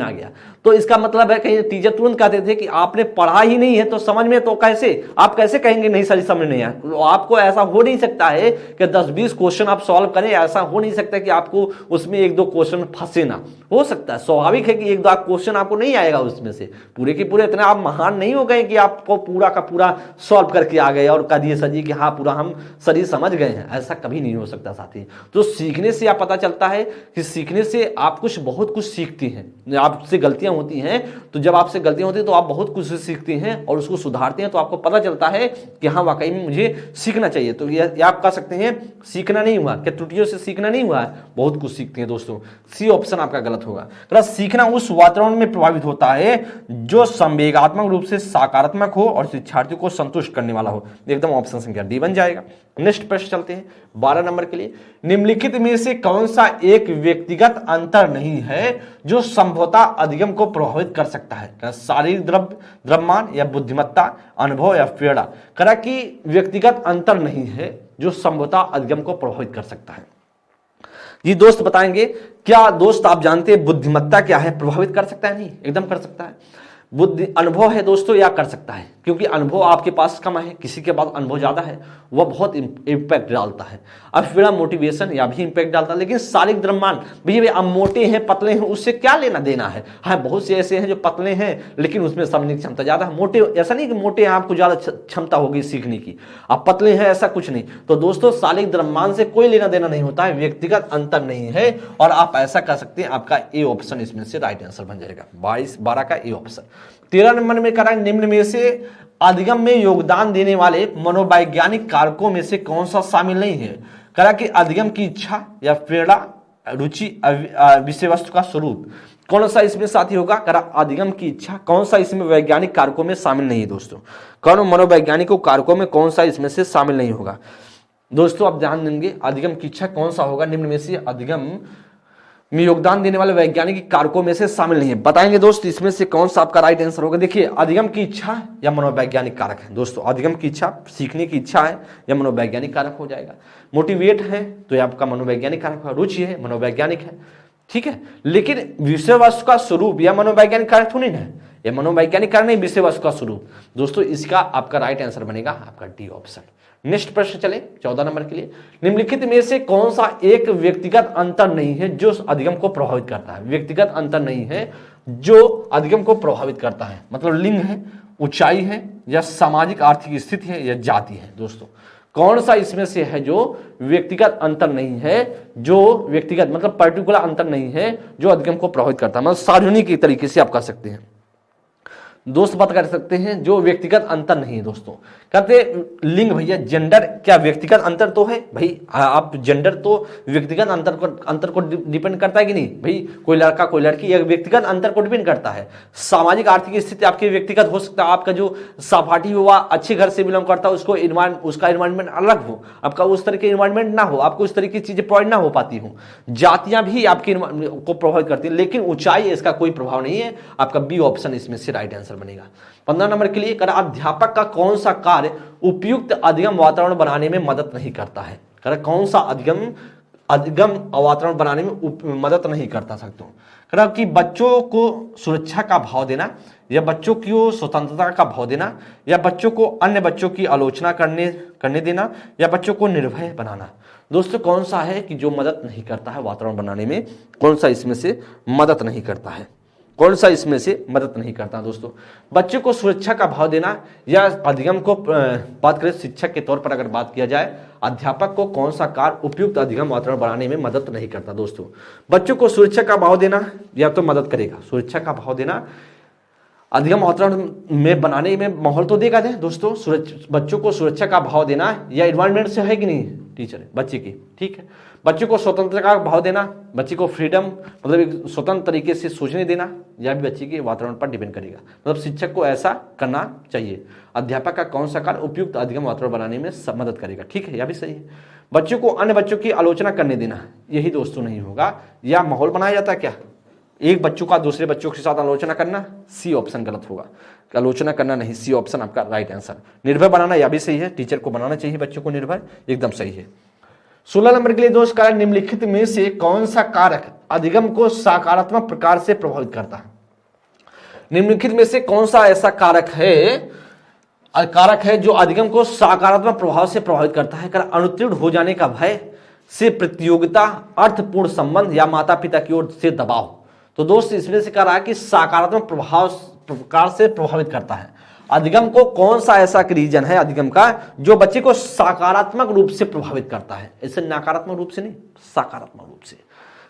गया। तो इसका मतलब है कि टीचर तुरंत कहते थे कि आपने पढ़ा ही नहीं है तो समझ में, तो आप कैसे कहेंगे नहीं सर समझ नहीं आया? तो आपको ऐसा हो नहीं सकता है कि 10-20 क्वेश्चन आप सॉल्व करें, ऐसा हो नहीं सकता कि आपको उसमें 1-2 क्वेश्चन फंसे ना। हो सकता है, स्वाभाविक है कि 1-2 क्वेश्चन आपको नहीं आएगा उसमें से, पूरे के पूरे इतना आप महान नहीं हो गए कि आपको पूरा का पूरा सॉल्व करके आ गए और कह दिए सर जी कि हाँ पूरा हम सर समझ गए हैं, ऐसा कभी नहीं हो सकता साथी। तो सीखने से आप पता चलता है कि सीखने से आप बहुत कुछ सीखती हैं। आपसे गलतियां होती हैं, तो जब आपसे गलतियां होती हैं तो आप बहुत कुछ सीखते हैं और उसको सुधारते हैं, तो आपको पता चलता है कि हाँ वाकई में मुझे सीखना चाहिए। तो ये आप कह सकते हैं सीखना नहीं हुआ, क्या त्रुटियों से सीखना नहीं हुआ है, बहुत कुछ सीखते हैं दोस्तों। सी ऑप्शन आपका गलत होगा। सीखना उस वातावरण में प्रभावित होता है जो संवेगात्मक रूप से सकारात्मक हो और शिक्षार्थियों को संतुष्ट करने वाला हो, एकदम ऑप्शन संख्या डी बन जाएगा। नेक्स्ट प्रश्न चलते हैं 12 नंबर के लिए, निम्नलिखित में से कौन सा एक व्यक्तिगत अंतर नहीं है जो संभवतः अधिगम को प्रभावित कर सकता है? शारीरिक द्रव्यमान या बुद्धिमत्ता, अनुभव या प्रेरणा? करा कि व्यक्तिगत अंतर नहीं है जो संभवतः अधिगम को प्रभावित कर सकता है। ये दोस्त बताएंगे। क्या दोस्त आप जानते हैं बुद्धिमत्ता क्या है? प्रभावित कर सकता है? नहीं, एकदम कर सकता है। बुद्धि अनुभव है दोस्तों या कर सकता है, क्योंकि अनुभव आपके पास कम है, किसी के पास अनुभव ज्यादा है, वह बहुत इंपैक्ट डालता है। अब फिर मोटिवेशन या भी इंपैक्ट डालता है। लेकिन शारीरिक द्रव्यमान भैया आप मोटे हैं पतले हैं उससे क्या लेना देना है। हाँ बहुत से ऐसे हैं जो पतले हैं लेकिन उसमें समझने की क्षमता ज्यादा है। मोटे ऐसा नहीं कि मोटे हैं आपको ज्यादा क्षमता होगी सीखने की, आप पतले हैं ऐसा कुछ नहीं। तो दोस्तों शारीरिक द्रव्यमान से कोई लेना देना नहीं होता है, व्यक्तिगत अंतर नहीं है। और आप ऐसा कर सकते हैं, आपका ए ऑप्शन इसमें से राइट आंसर बन जाएगा, 22-12 का ए ऑप्शन। 13 नंबर में करा निम्न में से अधिगम में योगदान देने वाले मनोवैज्ञानिक कारकों में से कौन सा शामिल नहीं है। करा कि अधिगम की इच्छा या प्रेरणा, रुचि, विषय वस्तु का स्वरूप, कौन सा इसमें साथी होगा। करा अधिगम की इच्छा, कौन सा इसमें वैज्ञानिक कारकों में शामिल नहीं है दोस्तों। कौन मनोवैज्ञानिक कारकों में कौन सा इसमें से शामिल नहीं होगा। दोस्तों आप ध्यान देंगे अधिगम की इच्छा कौन सा होगा, निम्न में से अधिगम में योगदान देने वाले वैज्ञानिक कारकों में से शामिल नहीं है। बताएंगे दोस्त इसमें से कौन सा आपका राइट आंसर होगा। देखिए अधिगम की इच्छा या मनोवैज्ञानिक कारक है दोस्तों। अधिगम की इच्छा सीखने की इच्छा है या मनोवैज्ञानिक कारक हो जाएगा। मोटिवेट है तो ये आपका मनोवैज्ञानिक कारक है। रुचि है मनोवैज्ञानिक है, ठीक है। लेकिन विषय वस्तु का स्वरूप या मनोवैज्ञानिक कारक तो नहीं है, ये मनोवैज्ञानिक कारक नहीं, विषय वस्तु का स्वरूप। दोस्तों इसका आपका राइट आंसर बनेगा आपका डी ऑप्शन। नेक्स्ट प्रश्न चले 14 नंबर के लिए। निम्नलिखित में से कौन सा एक व्यक्तिगत अंतर नहीं है जो अधिगम को प्रभावित करता है। व्यक्तिगत अंतर नहीं है जो अधिगम को प्रभावित करता है, मतलब लिंग है, ऊंचाई है, या सामाजिक आर्थिक स्थिति है, या जाति है। दोस्तों कौन सा इसमें से है जो व्यक्तिगत अंतर नहीं है, जो व्यक्तिगत मतलब पर्टिकुलर अंतर नहीं है जो अधिगम को प्रभावित करता है, मतलब सार्वजनिक तरीके से आप कह सकते हैं दोस्त, बात कर सकते हैं जो व्यक्तिगत अंतर नहीं है। दोस्तों कहते लिंग, भैया जेंडर क्या व्यक्तिगत अंतर तो है भाई। आप जेंडर तो व्यक्तिगत अंतर को डिपेंड करता है कि नहीं भाई। कोई लड़का कोई लड़की या व्यक्तिगत अंतर को डिपेंड करता है। सामाजिक आर्थिक स्थिति आपकी व्यक्तिगत हो सकता है, आपका जो सहपाठी हुआ अच्छे घर से बिलोंग करता है उसको उसका इन्वायरमेंट अलग हो, आपका उस तरह के इन्वायरमेंट ना हो, आपको उस तरह की चीजें प्रोवाइड ना हो पाती हो। जातियां भी आपके को प्रभावित करती है, लेकिन ऊंचाई इसका कोई प्रभाव नहीं है। आपका बी ऑप्शन इसमें से राइट आंसर बनेगा। 15 नंबर के लिए कर अध्यापक का कौन सा कार्य उपयुक्त अधिगम वातावरण बनाने में मदद नहीं करता है। कर कौन सा अधिगम वातावरण बनाने में मदद नहीं करता सकते हो। कर कि बच्चों को सुरक्षा का भाव देना, या बच्चों की स्वतंत्रता का भाव देना, या बच्चों को अन्य बच्चों की आलोचना करने देना, या बच्चों को निर्भय बनाना। दोस्तों कौन सा है कि जो मदद नहीं करता है वातावरण बनाने में, कौन सा इसमें से मदद नहीं करता है, कौन सा इसमें से मदद नहीं करता। दोस्तों बच्चों को सुरक्षा का भाव देना या अधिगम को बात करें शिक्षक के तौर पर अगर बात किया जाए, अध्यापक को कौन सा कार्य उपयुक्त अधिगम वातावरण बनाने में मदद नहीं करता। दोस्तों बच्चों को सुरक्षा का भाव देना या तो मदद करेगा, सुरक्षा का भाव देना अधिगम वातावरण में बनाने में माहौल तो देगा दे। दोस्तों बच्चों को सुरक्षा का भाव देना या इन्वायरमेंट से है कि नहीं टीचर बच्चे की, ठीक है। बच्चों को स्वतंत्रता का भाव देना, बच्चे को फ्रीडम मतलब एक स्वतंत्र तरीके से सोचने देना, यह भी बच्चे के वातावरण पर डिपेंड करेगा। मतलब शिक्षक को ऐसा करना चाहिए। अध्यापक का कौन सा कार्य उपयुक्त अधिगम वातावरण बनाने में मदद करेगा, ठीक है, यह भी सही है। बच्चों को अन्य बच्चों की आलोचना करने देना, यही दोस्तों नहीं होगा। या माहौल बनाया जाता है क्या, एक बच्चों का दूसरे बच्चों के साथ आलोचना करना, सी ऑप्शन गलत होगा। आलोचना करना नहीं, सी ऑप्शन आपका राइट आंसर। निर्भय बनाना यह भी सही है, टीचर को बनाना चाहिए बच्चों को निर्भय, एकदम सही है। 16 नंबर के लिए दोस्त कारक निम्नलिखित में से कौन सा कारक अधिगम को सकारात्मक प्रकार से प्रभावित करता है। निम्नलिखित में से कौन सा ऐसा कारक है जो अधिगम को सकारात्मक प्रभाव से प्रभावित करता है। अनुत्तीर्ण हो जाने का भय से प्रतियोगिता, अर्थपूर्ण संबंध, या माता पिता की ओर से दबाव। तो दोस्त इसमें से कह रहा है कि सकारात्मक प्रकार से प्रभावित करता है। अधिगम को कौन सा ऐसा रीजन है अधिगम का जो बच्चे को सकारात्मक रूप से प्रभावित करता है, ऐसे नकारात्मक रूप से नहीं, सकारात्मक रूप से।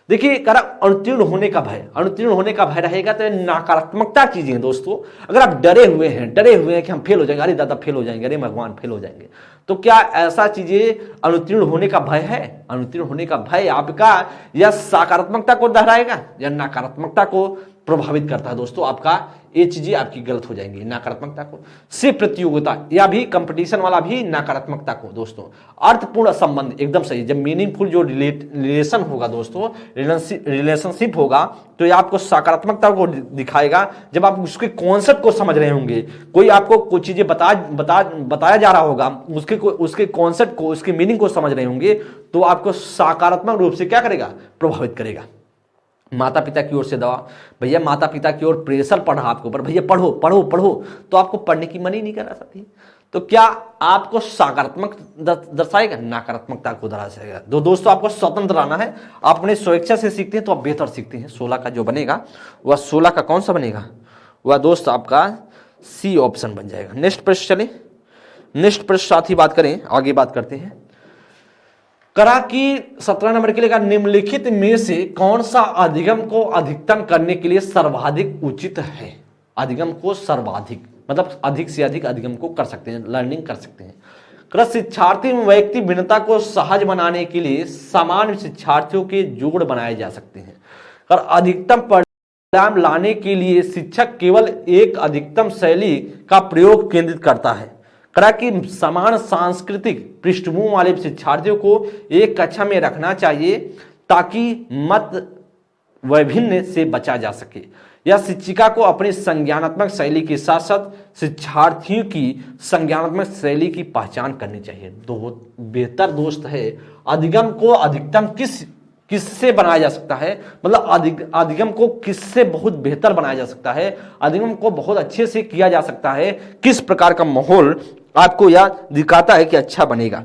देखिए करा अनुत्तीर्ण होने का भय, अनुत्तीर्ण होने का भय रहेगा तो नकारात्मकता चीजें हैं। दोस्तों अगर आप डरे हुए हैं कि हम फेल हो जाएंगे, अरे दादा फेल हो जाएंगे, अरे भगवान फेल हो जाएंगे, तो क्या ऐसा चीजें अनुत्तीर्ण होने का भय है। अनुत्तीर्ण होने का भय आपका या सकारात्मकता को दोहराएगा या नकारात्मकता को प्रभावित करता है। दोस्तों आपका ये चीजें आपकी गलत हो जाएंगी। नकारात्मकता को से प्रतियोगिता या भी कंपटीशन वाला भी नकारात्मकता को। दोस्तों अर्थपूर्ण संबंध एकदम सही, जब मीनिंगफुल जो रिलेशन होगा दोस्तों, रिलेशनशिप होगा तो ये आपको सकारात्मकता को दिखाएगा। जब आप उसके कॉन्सेप्ट को समझ रहे होंगे, कोई आपको कुछ चीजें बताया जा रहा होगा, उसके कॉन्सेप्ट को, उसके मीनिंग को समझ रहे होंगे, तो आपको सकारात्मक रूप से क्या करेगा, प्रभावित करेगा। माता पिता की ओर से दबाव, भैया माता पिता की ओर प्रेशर पड़ रहा आपके ऊपर, भैया पढ़ो पढ़ो पढ़ो, तो आपको पढ़ने की मन ही नहीं कर रहा साथी, तो क्या आपको सकारात्मक दर्शाएगा, नकारात्मकता को दर्शाएगा। तो दोस्तों आपको स्वतंत्र रहना है, आप अपने स्वेच्छा से सीखते हैं तो आप बेहतर सीखते हैं। 16 का जो बनेगा वह 16 का कौन सा बनेगा, वह दोस्त आपका सी ऑप्शन बन जाएगा। नेक्स्ट प्रश्न चले, नेक्स्ट प्रश्न साथ ही बात करें, आगे बात करते हैं। करा कि 17 नंबर के लिए का निम्नलिखित में से कौन सा अधिगम को अधिकतम करने के लिए सर्वाधिक उचित है। अधिगम को सर्वाधिक मतलब अधिक से अधिक अधिगम को कर सकते हैं, लर्निंग कर सकते हैं। करा शिक्षार्थी में व्यक्ति भिन्नता को सहज बनाने के लिए समान शिक्षार्थियों के जोड़ बनाए जा सकते हैं। और अधिकतम परिणाम लाने के लिए शिक्षक केवल एक अधिकतम शैली का प्रयोग केंद्रित करता है। करा कि समान सांस्कृतिक पृष्ठभूमि वाले शिक्षार्थियों को एक कक्षा में रखना चाहिए ताकि मत वैभिन्न से बचा जा सके। या शिक्षिका को अपनी संज्ञानात्मक शैली के साथ साथ शिक्षार्थियों की संज्ञानात्मक शैली की पहचान करनी चाहिए। बेहतर दोस्त है, अधिगम को अधिकतम किससे बनाया जा सकता है, मतलब अधिगम को किससे बहुत बेहतर बनाया जा सकता है, अधिगम को बहुत अच्छे से किया जा सकता है, किस प्रकार का माहौल आपको यह दिखाता है कि अच्छा बनेगा।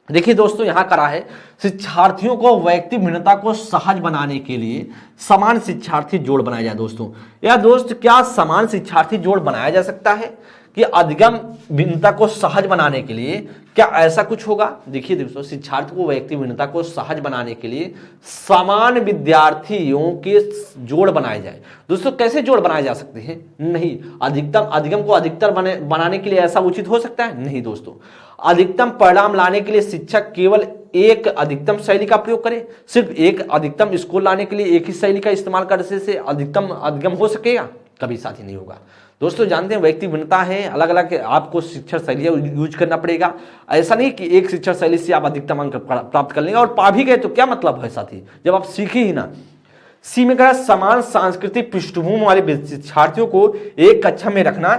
देखिए दोस्तों यहां करा है शिक्षार्थियों को वैयक्तिक भिन्नता को सहज बनाने के लिए समान शिक्षार्थी जोड़ बनाया जाए। दोस्तों या दोस्त क्या समान शिक्षार्थी जोड़ बनाया जा सकता है कि अधिगम भिन्नता को सहज बनाने के लिए, क्या ऐसा कुछ होगा। देखिए दोस्तों शिक्षार्थी को वैयक्तिक भिन्नता को सहज बनाने के लिए समान विद्यार्थियों के जोड़ बनाए जाए। दोस्तों कैसे जोड़ बनाए जा सकते हैं, नहीं अधिगम को अधिकतर बनाने के लिए ऐसा उचित हो सकता है, नहीं दोस्तों। अधिकतम परिणाम लाने के लिए शिक्षक केवल एक अधिकतम शैली का प्रयोग करे, सिर्फ एक अधिकतम स्कोर लाने के लिए एक ही शैली का इस्तेमाल करने से अधिकतम अधिगम हो सकेगा, कभी साथी नहीं होगा। दोस्तों जानते हैं व्यक्ति भिन्नता है, अलग अलग आपको शिक्षण शैलियां यूज करना पड़ेगा। ऐसा नहीं कि एक शिक्षण शैली से आप अधिकतम अंक प्राप्त कर लेंगे और पा भी गए तो क्या मतलब है साथी, जब आप सीखे ही ना। सी में कहा समान सांस्कृतिक पृष्ठभूमि वाले शिक्षार्थियों को एक कक्षा में रखना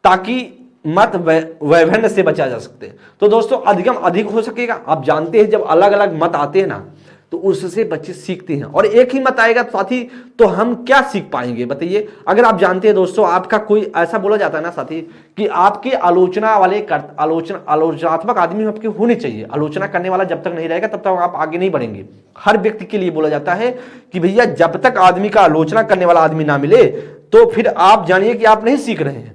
ताकि मत वैभिन्न से बचा जा सकते हैं। तो दोस्तों अधिगम अधिक हो सकेगा। आप जानते हैं जब अलग अलग मत आते हैं ना तो उससे बच्चे सीखते हैं, और एक ही मत आएगा साथी तो हम क्या सीख पाएंगे बताइए। अगर आप जानते हैं दोस्तों आपका कोई ऐसा बोला जाता है ना साथी कि आपके आलोचना वाले आलोचनात्मक आदमी आपके होने चाहिए। आलोचना करने वाला जब तक नहीं रहेगा तब तक आप आगे नहीं बढ़ेंगे। हर व्यक्ति के लिए बोला जाता है कि भैया जब तक आदमी का आलोचना करने वाला आदमी ना मिले तो फिर आप जानिए कि आप नहीं सीख रहे हैं।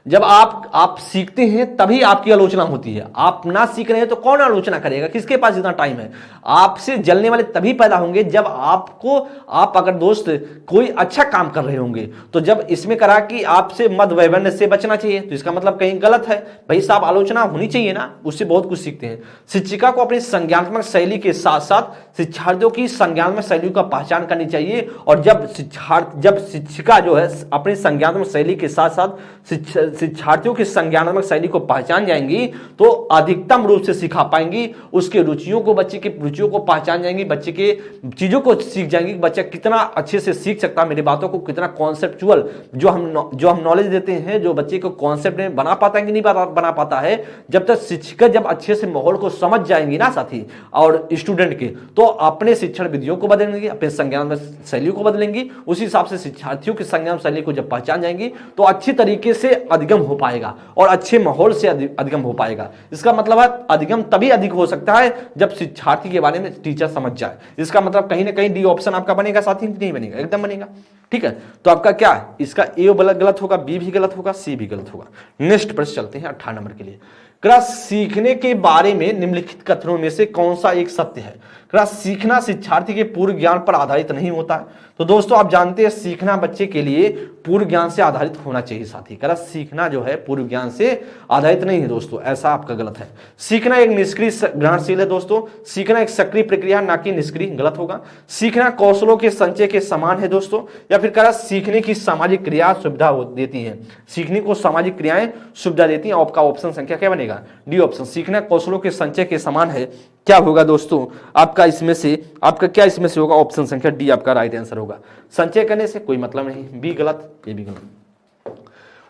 जब आप सीखते हैं तभी आपकी आलोचना होती है। आप ना सीख रहे हैं तो कौन आलोचना करेगा, किसके पास इतना टाइम है। आपसे जलने वाले तभी पैदा होंगे जब आप अगर दोस्त कोई अच्छा काम कर रहे होंगे। तो जब इसमें करा कि आपसे मत वैभिन्न से बचना चाहिए तो इसका मतलब कहीं गलत है। भाई साहब आलोचना होनी चाहिए ना, उससे बहुत कुछ सीखते हैं। शिक्षिका को अपनी संज्ञानात्मक शैली के साथ साथ शिक्षार्थियों की संज्ञानात्मक शैली का पहचान करनी चाहिए। और जब शिक्षिका जो है अपनी संज्ञानात्मक शैली के साथ साथ शिक्षार्थियों की संज्ञानात्मक शैली को पहचान जाएंगी तो अधिकतम रूप से सिखा पाएंगी। उसके रुचियों को, बच्चे की रुचियों को पहचान जाएंगी, बच्चे के चीजों को सीख जाएंगी। बच्चा कितना अच्छे से सीख सकता है मेरी बातों को, कितना कॉन्सेप्चुअल जो हम नॉलेज देते हैं, जो बच्चे को कॉन्सेप्ट में बना पाता है कि नहीं बना पाता है। जब तक शिक्षिका जब अच्छे से माहौल को समझ जाएंगी ना साथी और स्टूडेंट के, तो अपने शिक्षण विधियों को बदलेंगे, अपने संज्ञानात्मक शैलियों को बदलेंगी। उसी हिसाब से शिक्षार्थियों की संज्ञानात्मक शैली को जब पहचान जाएंगी तो अच्छी तरीके से अधिगम हो पाएगा और अच्छे माहौल से अधिगम हो पाएगा। इसका मतलब है अधिगम तभी अधिक हो सकता है जब शिक्षार्थी के बारे में टीचर समझ जाए। इसका मतलब कहीं ना कहीं डी ऑप्शन आपका बनेगा साथी, नहीं बनेगा, एकदम बनेगा। ठीक है, तो आपका क्या है, इसका ए गलत होगा, बी भी गलत होगा, सी भी गलत होगा। नेक्स्ट प्रश्न चलते हैं 18 नंबर के लिए। सीखने के बारे में निम्नलिखित कथनों में से कौन सा एक सत्य है। सीखना शिक्षार्थी के पूर्व ज्ञान पर आधारित नहीं होता है। तो दोस्तों आप जानते हैं सीखना बच्चे के लिए पूर्व ज्ञान से आधारित होना चाहिए साथी। सीखना जो है पूर्व ज्ञान से आधारित नहीं है दोस्तों, ऐसा आपका गलत है। सीखना एक निष्क्रिय ग्रहणशील है दोस्तों, सीखना एक सक्रिय प्रक्रिया ना कि निष्क्रिय, गलत होगा। सीखना कौशलों के संचय के समान है दोस्तों, या फिर सीखने की सामाजिक क्रिया सुविधा देती है। सीखने को सामाजिक क्रियाएं सुविधा देती हैं। आपका ऑप्शन संख्या क्या बनेगा, डी ऑप्शन। सीखना कौशलों के संचय के समान है, क्या होगा दोस्तों आपका इसमें से, आपका क्या इसमें से होगा, ऑप्शन संख्या डी आपका राइट आंसर होगा। संचय करने से कोई मतलब नहीं, बी गलत, ये भी गलत।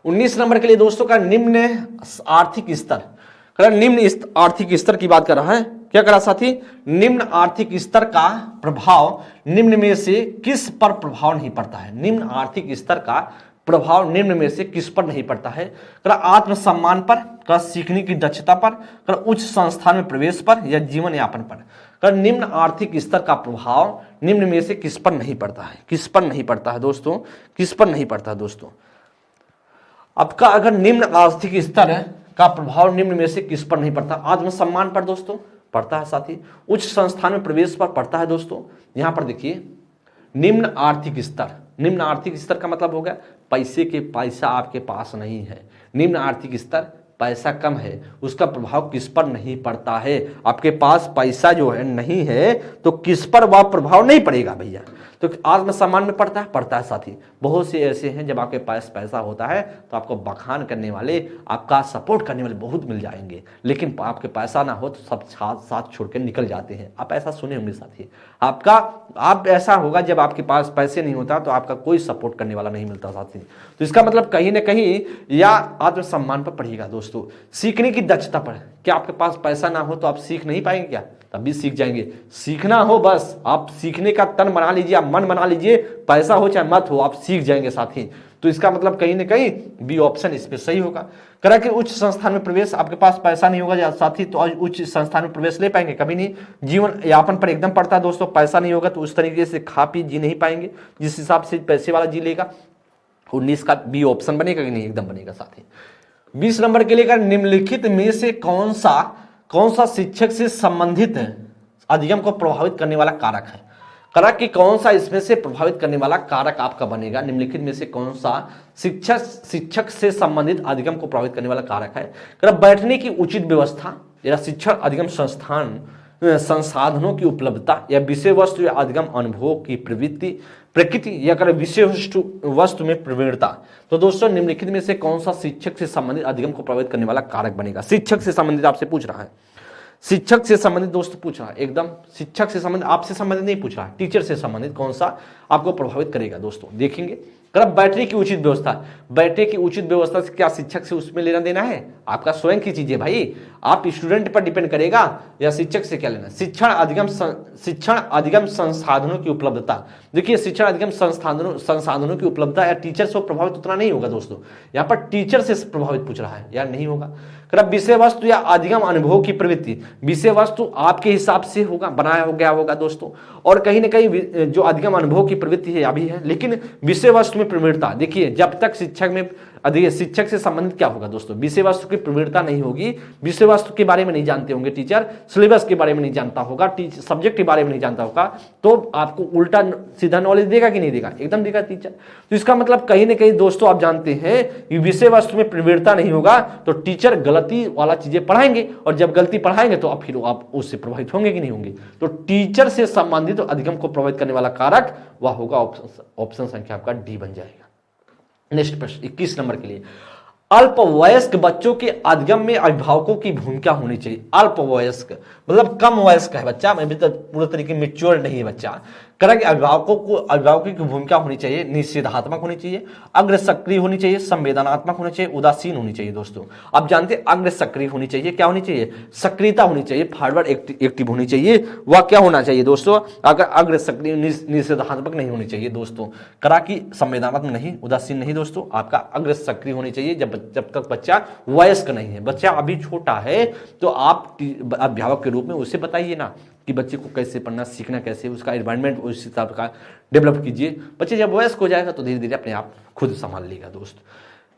19 नंबर के लिए दोस्तों का निम्न आर्थिक स्तर, निम्न आर्थिक स्तर की बात कर रहा है। क्या करा साथी, निम्न आर्थिक स्तर का प्रभाव निम्न में से किस पर प्रभाव नहीं पड़ता है, निम्न आर्थिक स्तर का प्रभाव निम्न में से किस पर नहीं पड़ता है, करा आत्मसम्मान पर, करा सीखने की दक्षता पर, करा उच्च संस्थान में प्रवेश पर, या जीवन यापन पर। करा निम्न आर्थिक स्तर का प्रभाव निम्न में से किस पर नहीं पड़ता है, किस पर नहीं पड़ता है दोस्तों, किस पर नहीं पड़ता है दोस्तों। आपका अगर निम्न आर्थिक स्तर का प्रभाव निम्न में से किस पर नहीं पड़ता, आत्मसम्मान पर दोस्तों पड़ता है साथी, उच्च संस्थान में प्रवेश पर पड़ता है दोस्तों। यहां पर देखिए निम्न आर्थिक स्तर, निम्न आर्थिक स्तर का मतलब हो गया पैसा आपके पास नहीं है, निम्न आर्थिक स्तर पैसा कम है, उसका प्रभाव किस पर नहीं पड़ता है, आपके पास पैसा जो है नहीं है तो किस पर वह प्रभाव नहीं पड़ेगा भैया, तो आत्मसम्मान में पड़ता है साथी। बहुत से ऐसे हैं जब आपके पास पैसा होता है तो आपको बखान करने वाले, आपका सपोर्ट करने वाले बहुत मिल जाएंगे, लेकिन आपके पैसा ना हो तो सब साथ छोड़ के निकल जाते हैं। आप ऐसा सुने होंगे साथी, आप ऐसा होगा जब आपके पास पैसे नहीं होता तो आपका कोई सपोर्ट करने वाला नहीं मिलता साथी। तो इसका मतलब कहीं ना कहीं या आत्मसम्मान पर पड़ेगा दोस्तों, सीखने की दक्षता पर। क्या आपके पास पैसा ना हो तो आप सीख नहीं पाएंगे क्या, तब भी सीख जाएंगे। सीखना हो बस आप सीखने का तन बना लीजिए, आप मन बना लीजिए, पैसा हो चाहे मत हो आप सीख जाएंगे साथी। तो इसका मतलब कहीं ना कहीं बी ऑप्शन इसमें सही होगा। करा कि उच्च संस्थान में प्रवेश, आपके पास पैसा नहीं होगा साथी तो उच्च संस्थान में प्रवेश ले पाएंगे कभी नहीं। जीवन यापन पर एकदम पड़ता है दोस्तों, पैसा नहीं होगा तो उस तरीके से खा पी जी नहीं पाएंगे जिस हिसाब से पैसे वाला जी लेगा। 19 का बी ऑप्शन बनेगा कि नहीं, एकदम बनेगा साथी। 20 नंबर के लिए निम्नलिखित में से कौन सा शिक्षक से संबंधित अधिगम को प्रभावित करने वाला कारक है। कारक कि कौन सा इसमें से प्रभावित करने वाला कारक आपका बनेगा, निम्नलिखित में से कौन सा शिक्षक से संबंधित अधिगम को प्रभावित करने वाला कारक है। बैठने की उचित व्यवस्था या शिक्षण अधिगम संसाधनों की उपलब्धता या विषय वस्तु या अधिगम अनुभव की प्रकृति या विषय वस्तु में प्रवीणता। तो दोस्तों निम्नलिखित में से कौन सा शिक्षक से संबंधित अधिगम को प्रभावित करने वाला कारक बनेगा। शिक्षक से संबंधित आपसे पूछ रहा है, शिक्षक से संबंधित दोस्त पूछ रहा है, एकदम शिक्षक से संबंधित, आपसे संबंधित नहीं पूछ रहा है, टीचर से संबंधित कौन सा आपको प्रभावित करेगा दोस्तों देखेंगे। बैठने की उचित व्यवस्था, बैठने की उचित व्यवस्था से क्या शिक्षक से उसमें लेना देना है, आपका स्वयं की चीज है भाई, आप स्टूडेंट पर डिपेंड करेगा या शिक्षक से क्या लेना। शिक्षण अधिगम संसाधनों की उपलब्धता, देखिए शिक्षण अधिगम संसाधनों की उपलब्धता या टीचर से प्रभावित उतना नहीं होगा दोस्तों, यहाँ पर टीचर से प्रभावित पूछ रहा है या नहीं होगा। विषय वस्तु या अधिगम अनुभव की प्रवृत्ति, विषय वस्तु आपके हिसाब से होगा, बनाया हो गया होगा दोस्तों, और कहीं ना कहीं जो अधिगम अनुभव की प्रवृत्ति है अभी है, लेकिन विषय वस्तु में प्रवृत्ता, देखिए जब तक शिक्षक से संबंधित क्या होगा दोस्तों, विषय वस्तु की प्रवृत्ता नहीं होगी, विषय वस्तु के बारे में नहीं जानते होंगे टीचर, सिलेबस के बारे में नहीं जानता होगा, सब्जेक्ट के बारे में नहीं जानता होगा, तो आपको उल्टा सीधा नॉलेज देगा कि नहीं देगा, एकदम देगा टीचर। तो इसका मतलब कहीं ना कहीं दोस्तों आप जानते हैं कि विषय वस्तु में प्रवृत्ता नहीं होगा तो टीचर गलती वाला चीजें पढ़ाएंगे, और जब गलती पढ़ाएंगे तो फिर आप उससे प्रभावित होंगे कि नहीं होंगे। तो टीचर से संबंधित अधिगम को प्रभावित करने वाला कारक वह होगा ऑप्शन संख्या आपका डी बन जाएगा। नेक्स्ट प्रश्न 21 नंबर के लिए, अल्पवयस्क बच्चों के अधिगम में अभिभावकों की भूमिका होनी चाहिए। अल्पवयस्क मतलब कम वयस्क है बच्चा, अभी तक पूरे तरीके मैच्योर नहीं है बच्चा, करें अभिभावकों की भूमिका होनी चाहिए, निषेधात्मक होनी चाहिए, अग्र सक्रिय होनी चाहिए, संवेदनात्मक होनी चाहिए, उदासीन होनी चाहिए। दोस्तों आप जानते हैं अग्र सक्रिय होनी चाहिए, क्या होनी चाहिए, सक्रियता होनी चाहिए, फॉरवर्ड एक्टिव होनी चाहिए, वह क्या होना चाहिए दोस्तों, अगर अग्र सक्रिय निषेधात्मक नहीं होनी चाहिए दोस्तों, करा कि संवेदनात्मक नहीं, उदासीन नहीं दोस्तों, आपका अग्र सक्रिय होनी चाहिए जब तक बच्चा वयस्क नहीं है, बच्चा अभी छोटा है तो आप अभिभावक के रूप में उसे बताइए ना कि बच्चे को कैसे पढ़ना, सीखना कैसे, उसका एनवायरनमेंट उस हिसाब का डेवलप कीजिए। बच्चे जब वयस्क हो जाएगा तो धीरे धीरे अपने आप खुद संभाल लेगा। दोस्त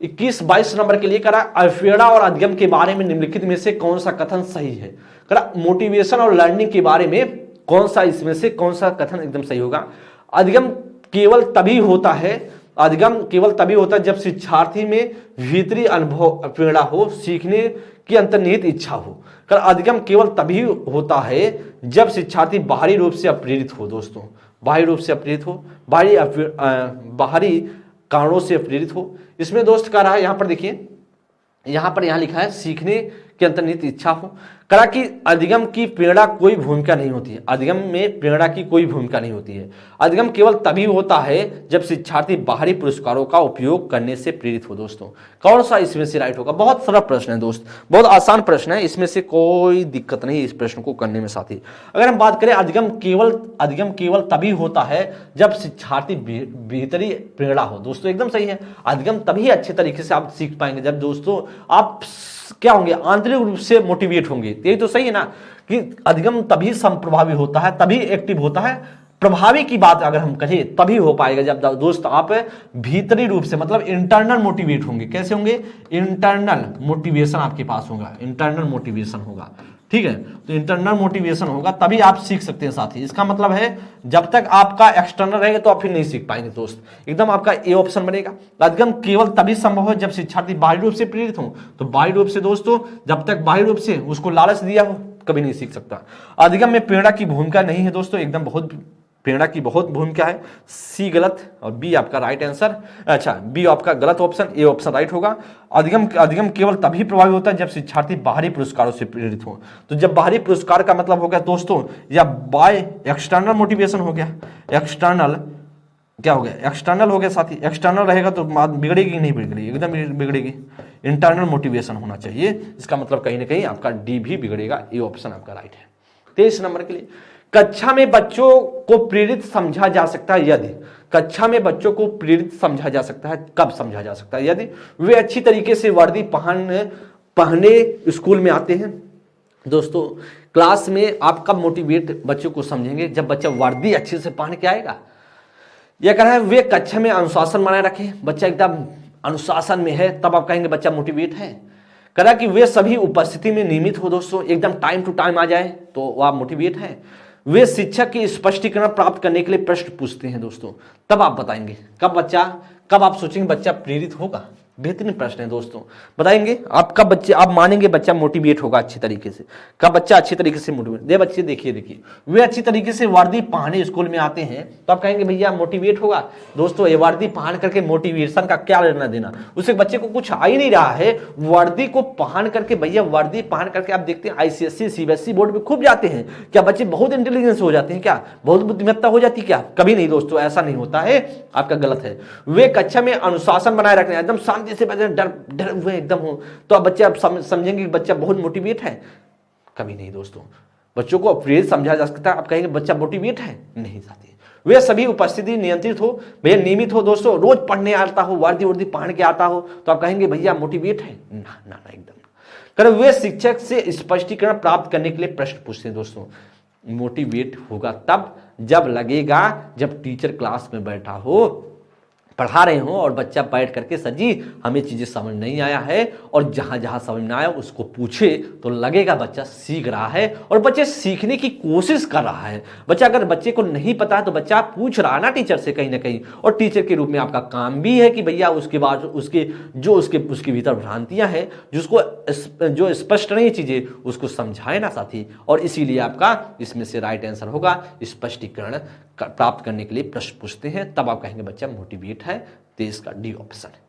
21-22 नंबर के लिए करा अल्फेड़ा और अधिगम के बारे में निम्नलिखित में से कौन सा कथन सही है। करा मोटिवेशन और लर्निंग के बारे में कौन सा इसमें से कौन सा कथन एकदम सही होगा। अधिगम केवल तभी होता है जब शिक्षार्थी में भीतरी अनुभव प्रेरणा हो, सीखने की अंतर्निहित इच्छा हो। अधिगम केवल तभी होता है जब शिक्षार्थी बाहरी रूप से अप्रेरित हो। दोस्तों बाहरी रूप से अप्रेरित हो, बाहरी कारणों से अप्रेरित हो। इसमें दोस्त कह रहा है यहाँ पर देखिए, यहाँ लिखा है सीखने की अंतर्निहित इच्छा हो। कहा कि अधिगम की प्रेरणा कोई भूमिका नहीं होती है। अधिगम में प्रेरणा की कोई भूमिका नहीं होती है। अधिगम केवल तभी होता है जब शिक्षार्थी बाहरी पुरस्कारों का उपयोग करने से प्रेरित हो। दोस्तों कौन सा इसमें से राइट होगा? बहुत सरल प्रश्न है दोस्त, बहुत आसान प्रश्न है, इसमें से कोई दिक्कत नहीं इस प्रश्न को करने में साथी। अगर हम बात करें अधिगम केवल तभी होता है जब शिक्षार्थी भीतरी प्रेरणा हो। दोस्तों एकदम सही है, अधिगम तभी अच्छे तरीके से आप सीख पाएंगे जब दोस्तों आप क्या होंगे, आंतरिक रूप से मोटिवेट होंगे। यही तो सही है ना कि अधिगम तभी संप्रभावी होता है, तभी एक्टिव होता है। प्रभावी की बात अगर हम कहें तभी हो पाएगा जब दोस्त आप भीतरी रूप से मतलब इंटरनल मोटिवेट होंगे। कैसे होंगे? इंटरनल मोटिवेशन आपके पास होगा, इंटरनल मोटिवेशन होगा। ठीक है, तो इंटरनल मोटिवेशन होगा तभी आप सीख सकते हैं साथी। इसका मतलब है जब तक आपका एक्सटर्नल रहेगा तो आप फिर नहीं सीख पाएंगे दोस्त। एकदम आपका ए ऑप्शन बनेगा। अधिगम केवल तभी संभव है जब शिक्षार्थी बाहरी रूप से प्रेरित हो। तो बाहरी रूप से दोस्तों, जब तक बाहरी रूप से उसको लालच दिया हो कभी नहीं सीख सकता। अधिगम में प्रेरणा की भूमिका नहीं है दोस्तों, एकदम बहुत प्रेरणा की बहुत भूमिका है। सी गलत और बी आपका राइट आंसर। अच्छा, बी आपका गलत ऑप्शन, ए ऑप्शन राइट होगा। अधिगम केवल तभी प्रभावी होता है जब शिक्षार्थी बाहरी पुरस्कारों से प्रेरित हो। तो जब बाहरी पुरस्कार का मतलब हो गया दोस्तों, या बाय एक्सटर्नल मोटिवेशन हो गया। एक्सटर्नल क्या हो गया? एक्सटर्नल हो गया साथी। एक्सटर्नल रहेगा तो बात बिगड़ेगी कि नहीं बिगड़ेगी? एकदम बिगड़ेगी। इंटरनल मोटिवेशन होना चाहिए, इसका मतलब कहीं ना कहीं आपका डी भी बिगड़ेगा। ए ऑप्शन आपका राइट है। 23 नंबर के लिए, कक्षा में बच्चों को प्रेरित समझा जा सकता है यदि, कक्षा में बच्चों को प्रेरित समझा जा सकता है कब समझा जा सकता है? यदि वे अच्छी तरीके से वर्दी पहने स्कूल में आते हैं। दोस्तों क्लास में आप कब मोटिवेट बच्चों को समझेंगे? जब बच्चा वर्दी अच्छे से पहन के आएगा। यह कह रहा है वे कक्षा में अनुशासन बनाए रखें, बच्चा एकदम अनुशासन में है, तब आप कहेंगे बच्चा मोटिवेट है। कह रहा कि वे सभी उपस्थिति में नियमित हो दोस्तों, एकदम टाइम टू टाइम आ जाए तो वह मोटिवेट है। वे शिक्षक की स्पष्टीकरण प्राप्त करने के लिए प्रश्न पूछते हैं दोस्तों, तब आप बताएंगे कब आप सोचेंगे बच्चा प्रेरित होगा। बेहतरीन प्रश्न है दोस्तों, बताएंगे आप कब बच्चे आप मानेंगे बच्चा मोटिवेट होगा अच्छे तरीके से, कब बच्चा अच्छे तरीके से मोटिवेट। दे बच्चे देखिए वे अच्छी तरीके से वर्दी पहने स्कूल में आते हैं तो आप कहेंगे भैया मोटिवेट होगा। दोस्तों ये वर्दी पहन करके मोटिवेशन का क्या लेना देना, उसे बच्चे को कुछ आ ही नहीं रहा है। वर्दी को पहन करके, भैया वर्दी पहन करके आप देखते हैं आईसीएसई सीबीएसई बोर्ड में खूब जाते हैं, क्या बच्चे बहुत इंटेलिजेंस हो जाते हैं? क्या बहुत बुद्धिमत्ता हो जाती है? क्या कभी नहीं दोस्तों, ऐसा नहीं होता है, आपका गलत है। वे कक्षा में अनुशासन बनाए रखने, एकदम शांति से डर हुए एकदम हो, तो अब बच्चे आप समझेंगे कि बच्चा बहुत मोटिवेट है? कभी नहीं दोस्तों। बच्चों को प्रेरित समझा जा सकता है, आप कहेंगे बच्चा मोटिवेट है? नहीं साथी। वे सभी उपस्थिति नियंत्रित हो, भैया नियमित हो दोस्तों, रोज पढ़ने आता हो, वर्दी पहन के आता हो, तो आप कहेंगे भैया मोटिवेट है? ना एकदम। कर वे शिक्षक से स्पष्टीकरण प्राप्त करने के लिए प्रश्न पूछते हैं दोस्तों। मोटिवेट होगा तब जब लगेगा जब टीचर क्लास में बैठा हो, पढ़ा रहे हो और बच्चा बैठ करके सर जी हमें चीजें समझ नहीं आया है, और जहां जहां समझ में आया उसको पूछे तो लगेगा बच्चा सीख रहा है और बच्चे सीखने की कोशिश कर रहा है। बच्चा अगर बच्चे को नहीं पता है तो बच्चा पूछ रहा है ना टीचर से कहीं ना कहीं, और टीचर के रूप में आपका काम भी है कि भैया उसके बाद उसके भीतर भ्रांतियां हैं जो स्पष्ट नहीं चीजें उसको समझाए ना साथी। और इसीलिए आपका इसमें से राइट आंसर होगा स्पष्टीकरण प्राप्त करने के लिए प्रश्न पूछते हैं, तब आप कहेंगे बच्चा मोटिवेट है। 23 का डी ऑप्शन है।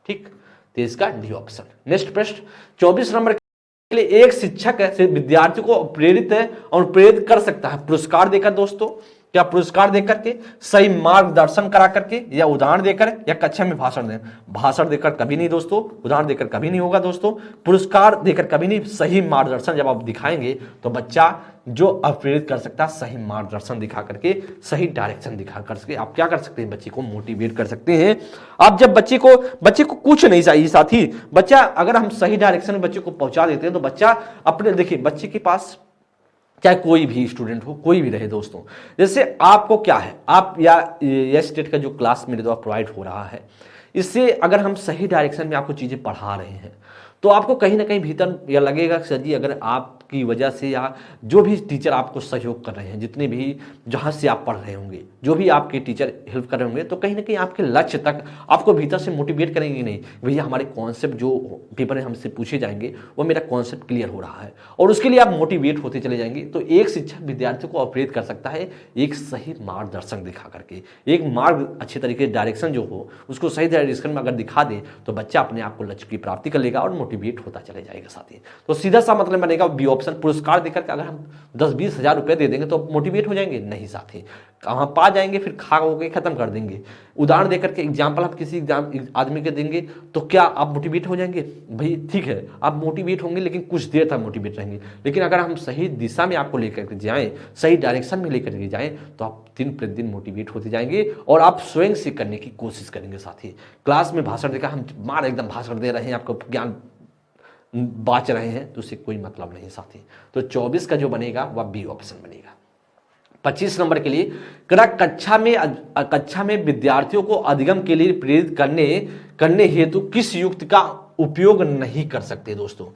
ठीक, 23 का डी ऑप्शन। नेक्स्ट प्रश्न 24 नंबर के लिए, एक शिक्षक ऐसे विद्यार्थी को प्रेरित कर सकता है पुरस्कार देकर दोस्तों। क्या पुरस्कार देकर के, सही मार्गदर्शन करा करके, या उदाहरण देकर, या कक्षा में भाषण दें? भाषण देकर कभी नहीं दोस्तों, उदाहरण देकर कभी नहीं होगा दोस्तों, पुरस्कार देकर कभी नहीं। सही मार्गदर्शन जब आप दिखाएंगे तो बच्चा जो प्रेरित कर सकता है, सही मार्गदर्शन दिखा करके, सही डायरेक्शन दिखा करके आप क्या कर सकते हैं, बच्चे को मोटिवेट कर सकते हैं। आप जब बच्चे को कुछ नहीं चाहिए साथी, बच्चा अगर हम सही डायरेक्शन में बच्चे को पहुंचा देते हैं तो बच्चा अपने, देखिए बच्चे के पास चाहे कोई भी स्टूडेंट हो, कोई भी रहे दोस्तों, जैसे आपको क्या है, आप या स्टेट का जो क्लास मेरे द्वारा प्रोवाइड हो रहा है, इससे अगर हम सही डायरेक्शन में आपको चीजें पढ़ा रहे हैं तो आपको कहीं ना कहीं भीतर यह लगेगा सर जी अगर आपकी वजह से या जो भी टीचर आपको सहयोग कर रहे हैं, जितने भी जहाँ से आप पढ़ रहे होंगे, जो भी आपके टीचर हेल्प कर रहे होंगे, तो कहीं ना कहीं आपके लक्ष्य तक आपको भीतर से मोटिवेट करेंगे। नहीं भैया हमारे कॉन्सेप्ट जो पेपर में हमसे पूछे जाएंगे वो मेरा कॉन्सेप्ट क्लियर हो रहा है, और उसके लिए आप मोटिवेट होते चले जाएंगे। तो एक शिक्षक विद्यार्थी को ऑपरेट कर सकता है एक सही मार्गदर्शन दिखा करके, एक मार्ग अच्छे तरीके डायरेक्शन जो हो उसको सही डायरेक्शन में अगर दिखा दे तो बच्चा अपने आप को लक्ष्य की प्राप्ति कर लेगा और मोटिवेट होता चले जाएगा साथी। तो सीधा सा मतलब बनेगा बी ऑप्शन, पुरस्कार देकर के अगर हम 10-20 हज़ार रुपये दे देंगे तो मोटिवेट हो जाएंगे? नहीं साथी, वहाँ पा जाएंगे फिर खा हो के खत्म कर देंगे। उदाहरण देकर के एग्जाम्पल हम किसी एग्जाम आदमी के देंगे तो क्या आप मोटिवेट हो जाएंगे? भाई ठीक है, आप मोटिवेट होंगे लेकिन कुछ देर तक मोटिवेट रहेंगे। लेकिन अगर हम सही दिशा में आपको लेकर के जाएँ, सही डायरेक्शन में लेकर के जाएँ, तो आप दिन प्रतिदिन मोटिवेट होते जाएंगे और आप स्वयं से करने की कोशिश करेंगे साथी। क्लास में भाषण देकर हम मार एकदम भाषण दे रहे हैं, आपको ज्ञान बांच रहे हैं, तो उससे कोई मतलब नहीं साथी। तो 24 का जो बनेगा वह बी ऑप्शन बनेगा। 25 नंबर के लिए कक्षा में विद्यार्थियों को अधिगम के लिए प्रेरित करने हेतु किस युक्ति का उपयोग नहीं कर सकते? दोस्तों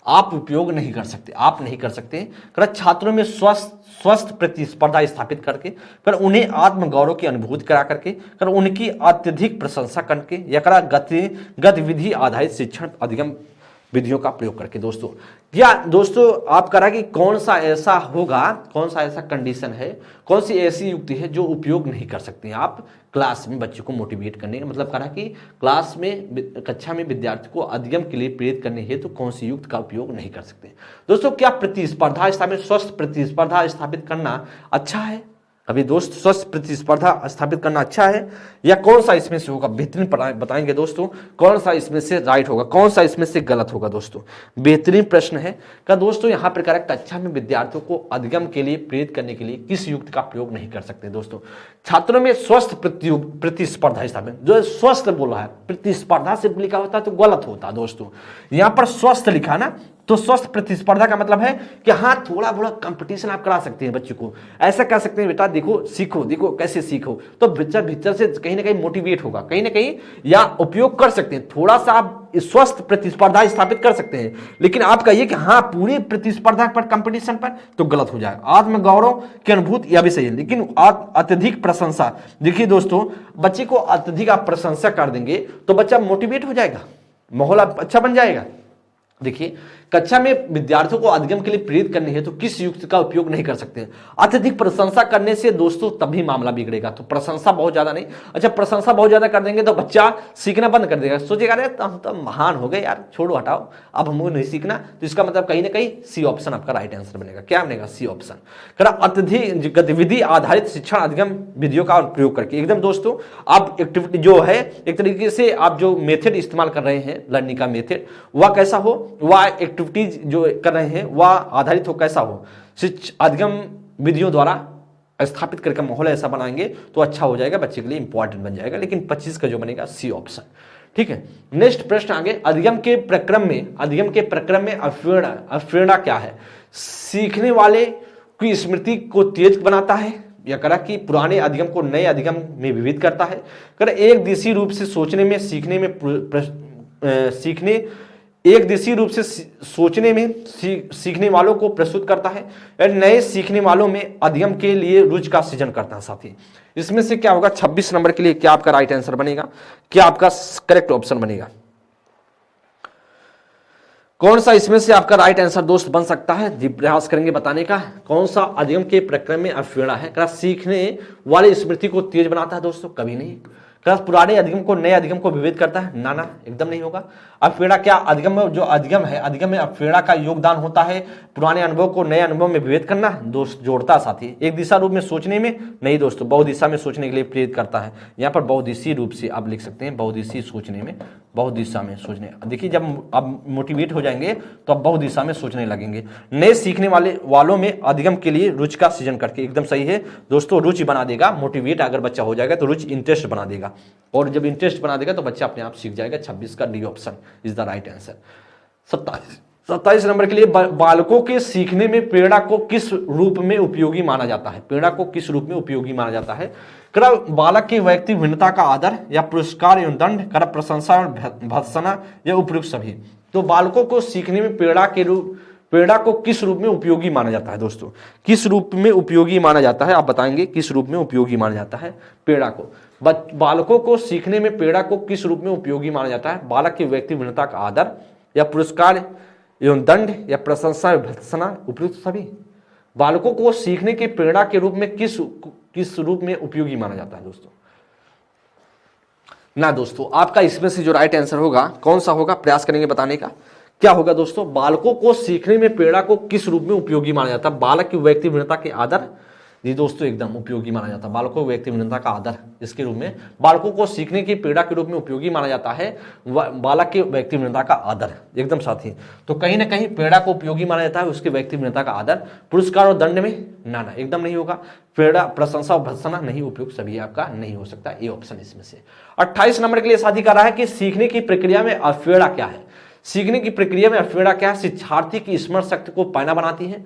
आप उपयोग नहीं कर सकते, आप नहीं कर सकते। छात्रों में स्वस्थ प्रतिस्पर्धा स्थापित करके, फिर उन्हें आत्मगौरव की अनुभूति करा करके, फिर उनकी अत्यधिक प्रशंसा करके, या गतिविधि आधारित शिक्षण अधिगम विधियों का प्रयोग करके। दोस्तों या दोस्तों आप करा कि कौन सा ऐसा होगा, कौन सा ऐसा कंडीशन है, कौन सी ऐसी युक्ति है जो उपयोग नहीं कर सकते हैं आप क्लास में बच्चों को मोटिवेट करने का? मतलब करा कि क्लास में कक्षा में विद्यार्थी को अधिगम के लिए प्रेरित करने हेतु तो कौन सी युक्ति का उपयोग नहीं कर सकते? दोस्तों क्या प्रतिस्पर्धा स्थापित, स्वस्थ प्रतिस्पर्धा स्थापित करना अच्छा है? अभी दोस्त स्वस्थ प्रतिस्पर्धा स्थापित करना अच्छा है या कौन सा इसमें से होगा? बेहतरीन बताएंगे दोस्तों, कौन सा इसमें से राइट होगा, कौन सा इसमें से गलत होगा। दोस्तों बेहतरीन प्रश्न है का दोस्तों यहाँ पर करेक्ट, कक्षा में विद्यार्थियों को अधिगम के लिए प्रेरित करने के लिए किस युक्ति का प्रयोग नहीं कर सकते? दोस्तों छात्रों में स्वस्थ प्रतिस्पर्धा स्थापित, जो स्वस्थ बोला है, प्रतिस्पर्धा से लिखा होता है तो गलत होता है। दोस्तों यहाँ पर स्वस्थ लिखा ना, तो स्वस्थ प्रतिस्पर्धा का मतलब है कि हाँ थोड़ा बड़ा कंपटीशन आप करा सकते हैं बच्चों को, ऐसा कर सकते हैं बेटा देखो सीखो, देखो कैसे सीखो, तो बच्चा भीतर से कहीं ना कहीं मोटिवेट होगा, कहीं ना कहीं, या उपयोग कर सकते हैं, थोड़ा सा आप स्वस्थ प्रतिस्पर्धा स्थापित कर सकते हैं। लेकिन आप कहिए कि हाँ पूरी प्रतिस्पर्धा पर, कंपटीशन पर, तो गलत हो जाएगा। आत्मगौरव की अनुभूति यह भी सही है, लेकिन अत्यधिक प्रशंसा, देखिए दोस्तों बच्चे को अत्यधिक आप प्रशंसा कर देंगे तो बच्चा मोटिवेट हो जाएगा, माहौल अच्छा बन जाएगा। देखिए कक्षा में विद्यार्थियों को अधिगम के लिए प्रेरित करने है तो किस युक्ति का उपयोग नहीं कर सकते? अत्यधिक प्रशंसा करने से दोस्तों तभी मामला बिगड़ेगा। तो प्रशंसा बहुत ज्यादा नहीं, अच्छा प्रशंसा बहुत ज्यादा कर देंगे तो बच्चा सीखना बंद कर देगा, सोचेगा अरे हम तो महान हो गए यार, छोड़ो हटाओ, अब हमको नहीं सीखना। तो इसका मतलब कहीं ना कहीं सी ऑप्शन आपका राइट आंसर बनेगा। क्या बनेगा? C option. अत्यधिक गतिविधि आधारित शिक्षण अधिगम विधियों का प्रयोग करके, एकदम दोस्तों आप एक्टिविटी जो है एक तरीके से आप जो मेथड इस्तेमाल कर रहे हैं लर्निंग का मेथड, वह कैसा हो, वह एक्टिविटीज जो कर रहे हैं वह आधारित हो कैसा हो, अधिगम विधियों द्वारा स्थापित करके माहौल ऐसा बनाएंगे तो अच्छा हो जाएगा, बच्चे के लिए इंपॉर्टेंट बन जाएगा। लेकिन 25 का जो बनेगा सी ऑप्शन। ठीक है, नेक्स्ट प्रश्न आगे। अधिगम के प्रक्रम में अवप्रेरणा क्या है? सीखने वाले की स्मृति को तेज बनाता है, या करा कि पुराने अधिगम को नए अधिगम में विविध करता है, करा एक दिशी रूप से सोचने में सीखने वालों को प्रस्तुत करता है, या नए सीखने वालों में अधिगम के लिए रुचि का सृजन करता है। साथी इसमें से क्या होगा? 26 नंबर के लिए क्या आपका राइट आंसर बनेगा, क्या आपका करेक्ट ऑप्शन बनेगा? कौन सा इसमें से आपका राइट आंसर दोस्त बन सकता है? जी प्रयास करेंगे बताने का। कौन सा अधिगम के प्रक्रम में अवप्रेरणा है? क्या सीखने वाले स्मृति को तेज बनाता है? दोस्तों कभी नहीं। क्या पुराने अधिगम को नए अधिगम को विविध करता है? ना ना, एकदम नहीं होगा। अवप्रेरणा क्या अधिगम में, जो अधिगम है, अधिगम में अवप्रेरणा का योगदान होता है पुराने अनुभव को नए अनुभव में विविध करना, दोस्त जोड़ता साथी। एक दिशा रूप में सोचने में नहीं दोस्तों, बहुदिशा में सोचने के लिए प्रेरित करता है। यहाँ पर बहुदिशीय रूप से आप लिख सकते हैं, बहुदिशीय सोचने में, बहुदिशा में सोचने। देखिए जब आप मोटिवेट हो जाएंगे तो आप बहुदिशा में सोचने लगेंगे। नए सीखने वालों में अधिगम के लिए रुचि का सृजन करके, एकदम सही है दोस्तों, रुचि बना देगा। मोटिवेट अगर बच्चा हो जाएगा तो रुचि इंटरेस्ट बना देगा, और जब इंटरेस्ट बना देगा तो बच्चा अपने आप सीख जाएगा। 26 का D option is the right answer. 27 number के लिए बालकों के सीखने में प्रेरणा को किस रूप में उपयोगी माना जाता है? प्रेरणा को किस रूप में उपयोगी माना जाता है? बालक के व्यक्ति भिन्नता का आदर, या पुरस्कार एवं दंड, प्रशंसा और भर्त्सना, या उपयुक्त सभी। तो बालकों को सीखने में प्रेरणा को किस रूप में उपयोगी माना जाता है? दोस्तों किस रूप में उपयोगी माना जाता है, आप बताएंगे किस रूप में उपयोगी माना जाता है प्रेरणा को? बालकों को सीखने में प्रेरणा को किस रूप में उपयोगी माना जाता है? बालक के व्यक्ति भिन्नता का आदर, या पुरस्कार एवं दंड, या प्रशंसा एवं भर्त्सना, उपयुक्त सभी। बालकों को सीखने की प्रेरणा के रूप में किस रूप में उपयोगी माना जाता है? दोस्तों ना दोस्तों, आपका इसमें से जो राइट आंसर होगा कौन सा होगा? प्रयास करेंगे बताने का। क्या होगा दोस्तों, बालकों को सीखने में प्रेरणा को किस रूप में उपयोगी माना जाता है? बालक की व्यक्ति भिन्नता के आदर, जी दोस्तों एकदम उपयोगी माना जाता है। बालकों को व्यक्ति भिन्नता का आदर, इसके रूप में बालकों को सीखने की प्रेरणा के रूप में उपयोगी माना जाता है बालक के व्यक्ति भिन्नता का आदर, एकदम साथी। तो कहीं ना कहीं प्रेरणा को उपयोगी माना जाता है उसके व्यक्ति भिन्नता का आदर। पुरस्कार और दंड में ना एकदम नहीं होगा। प्रेरणा, प्रशंसा और भर्त्सना नहीं, उपयोग सभी आपका नहीं हो सकता, ये ऑप्शन इसमें से। 28 नंबर के लिए साथी कह रहा है कि सीखने की प्रक्रिया में अप्रेरणा क्या है? सीखने की प्रक्रिया में अप्रेरणा क्या है? शिक्षार्थी की स्मरण शक्ति को पायना बनाती है,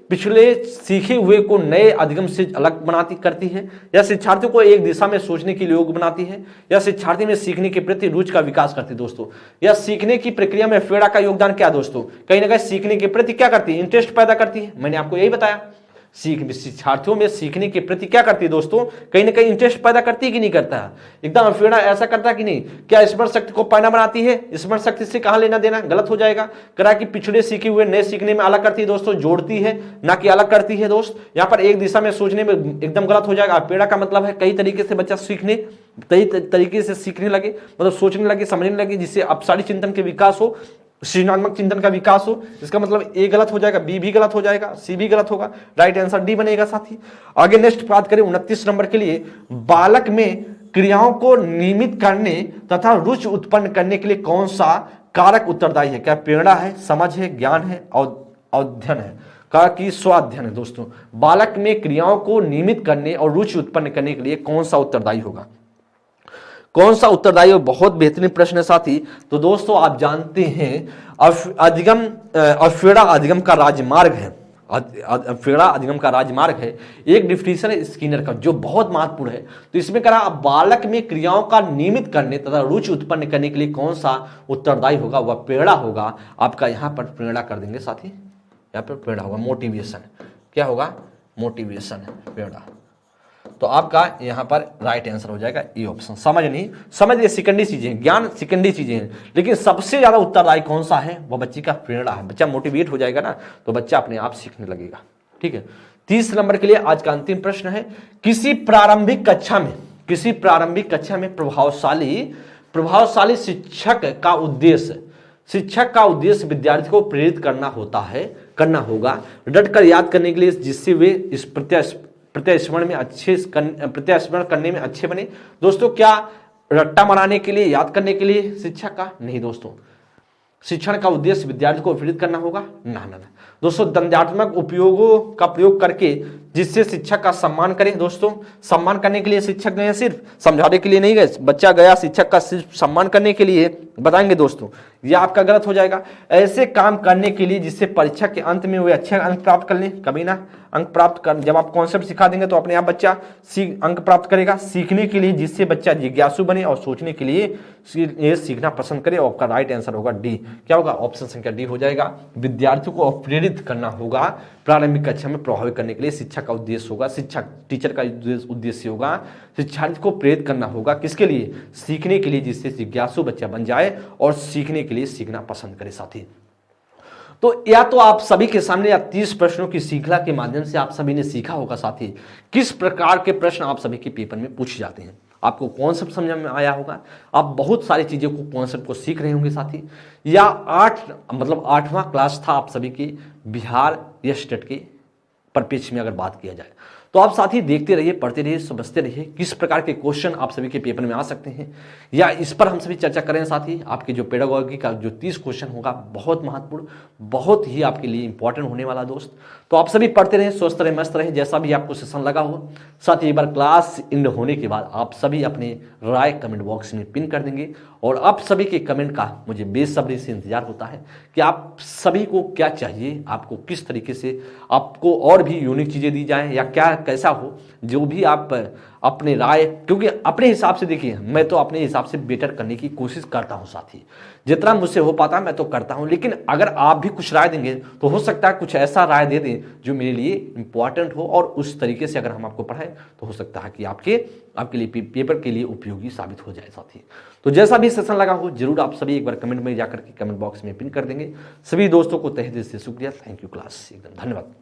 पिछले सीखे हुए को नए अधिगम से अलग बनाती करती है, या शिक्षार्थियों को एक दिशा में सोचने के लिए योग्य बनाती है, या शिक्षार्थी में सीखने के प्रति रुचि का विकास करती है दोस्तों। या सीखने की प्रक्रिया में अप्रेरणा का योगदान क्या दोस्तों? कहीं ना कहीं सीखने के प्रति क्या करती है? इंटरेस्ट पैदा करती है। मैंने आपको यही बताया, शिक्षार्थियों में सीखने के प्रति क्या करती है दोस्तों? कहीं ना कहीं इंटरेस्ट पैदा करती है कि नहीं करता है? एकदम अप्रेरणा ऐसा करता है कि नहीं? क्या स्मरण शक्ति को पायना बनाती है? स्मरण शक्ति से कहां लेना देना, गलत हो जाएगा। करा कि पिछड़े सीखे हुए नए सीखने में अलग करती है दोस्तों, जोड़ती है ना कि अलग करती है दोस्त। यहाँ पर एक दिशा में सोचने में एकदम गलत हो जाएगा। अप्रेरणा का मतलब है कई तरीके से बच्चा सीखने, कई तरीके से सीखने लगे, मतलब सोचने लगे, समझने लगे, जिससे अपसारी चिंतन के विकास हो, सृजनात्मक चिंतन का विकास हो। इसका मतलब ए गलत हो जाएगा, बी भी गलत हो जाएगा, सी भी गलत होगा, राइट आंसर डी बनेगा साथी। आगे नेक्स्ट बात करें 29 नंबर के लिए, बालक में क्रियाओं को नियमित करने तथा रुचि उत्पन्न करने के लिए कौन सा कारक उत्तरदायी है? क्या प्रेरणा है, समझ है, ज्ञान है, अध्ययन है? कहा कि स्वाध्ययन है दोस्तों। बालक में क्रियाओं को नियमित करने और रुचि उत्पन्न करने के लिए कौन सा उत्तरदायी होगा? कौन सा उत्तरदायी हो? बहुत बेहतरीन प्रश्न है साथी। तो दोस्तों आप जानते हैं अप्रेरणा अधिगम का राजमार्ग है, अप्रेरणा अधिगम का राजमार्ग है। एक डिफिनेशन है स्किनर का जो बहुत महत्वपूर्ण है। तो इसमें कहा बालक में क्रियाओं का नियमित करने तथा रुचि उत्पन्न करने के लिए कौन सा उत्तरदायी होगा? वह प्रेरणा होगा। आपका यहां पर प्रेरणा कर देंगे साथी, यहां पर प्रेरणा होगा, मोटिवेशन। क्या होगा? मोटिवेशन, प्रेरणा। तो आपका यहां पर राइट आंसर हो जाएगा ए ऑप्शन। समझ ये सेकेंडरी चीजें हैं, ज्ञान सेकेंडरी चीजें हैं, लेकिन सबसे ज्यादा उत्तरदायी कौन सा है? वह बच्चे का प्रेरणा है। बच्चा मोटिवेट हो जाएगा ना तो बच्चा अपने आप सीखने लगेगा। ठीक है, 30 नंबर के लिए आज का अंतिम प्रश्न है, किसी प्रारंभिक कक्षा में प्रभावशाली शिक्षक का उद्देश्य विद्यार्थी को प्रेरित करना होगा, डटकर याद करने के लिए, जिससे वे इस प्रत्यास्मरण करने में अच्छे बने। दोस्तों क्या रट्टा मारने के लिए, याद करने के लिए शिक्षक का? नहीं दोस्तों, शिक्षण का उद्देश्य विद्यार्थी को प्रेरित करना होगा, ना। दोस्तों दंडात्मक उपयोगों का प्रयोग करके जिससे शिक्षक का सम्मान करें। दोस्तों सम्मान करने के लिए शिक्षक गए, सिर्फ समझाने के लिए नहीं गए, बच्चा गया शिक्षक का सिर्फ सम्मान करने के लिए बताएंगे दोस्तों, यह आपका गलत हो जाएगा। ऐसे काम करने के लिए जिससे परीक्षा के अंत में वे अच्छे अंक प्राप्त कर लें, कभी ना अंक प्राप्त कर, जब आप कॉन्सेप्ट सिखा देंगे तो अपने आप बच्चा अंक प्राप्त करेगा। सीखने के लिए जिससे बच्चा जिज्ञासु बने और सोचने के लिए ये सीखना पसंद करे। और आपका राइट आंसर होगा डी। क्या होगा? ऑप्शन संख्या डी हो जाएगा। विद्यार्थियों को प्रेरित करना होगा प्रारंभिक कक्षा में प्रभावित करने के लिए शिक्षक का उद्देश्य होगा, टीचर का उद्देश्य होगा शिक्षार्थी को प्रेरित करना होगा। किसके लिए? सीखने के लिए, जिससे जिज्ञासु बच्चा बन जाए और सीखने के लिए सीखना पसंद करे साथी। तो या तो आप सभी के सामने या 30 प्रश्नों की श्रृंखला के माध्यम से आप सभी ने सीखा होगा साथी किस प्रकार के प्रश्न आप सभी के पेपर में पूछे जाते हैं। आपको कॉन्सेप्ट समझ में आया होगा, आप बहुत सारी चीज़ों को कॉन्सेप्ट को सीख रहे होंगे साथी। या 8वां क्लास था आप सभी की बिहार या स्टेट के परिप्रेक्ष्य में अगर बात किया जाए तो आप साथी देखते रहिए, पढ़ते रहिए, समझते रहिए किस प्रकार के क्वेश्चन आप सभी के पेपर में आ सकते हैं, या इस पर हम सभी चर्चा करें साथी। आपके जो पेडागोजी का जो 30 क्वेश्चन होगा बहुत महत्वपूर्ण, बहुत ही आपके लिए इंपॉर्टेंट होने वाला दोस्त। तो आप सभी पढ़ते रहें, स्वस्थ रहें, मस्त रहें, जैसा भी आपको सेशन लगा हो। साथ ही एक बार क्लास एंड होने के बाद आप सभी अपने राय कमेंट बॉक्स में पिन कर देंगे और आप सभी के कमेंट का मुझे बेसब्री से इंतजार होता है कि आप सभी को क्या चाहिए, आपको किस तरीके से आपको और भी यूनिक चीज़ें दी जाएं या क्या कैसा हो, जो भी आप अपने राय, क्योंकि अपने हिसाब से देखिए मैं तो अपने हिसाब से बेटर करने की कोशिश करता हूं साथी, जितना मुझसे हो पाता है मैं तो करता हूं। लेकिन अगर आप भी कुछ राय देंगे तो हो सकता है कुछ ऐसा राय दे दें जो मेरे लिए इंपॉर्टेंट हो और उस तरीके से अगर हम आपको पढ़ाएं तो हो सकता है कि आपके लिए पेपर के लिए उपयोगी साबित हो जाए साथी। तो जैसा भी सेशन लगा हो जरूर आप सभी एक बार कमेंट में जाकर के कमेंट बॉक्स में पिन कर देंगे। सभी दोस्तों को तहे दिल से शुक्रिया। थैंक यू क्लास, एकदम धन्यवाद।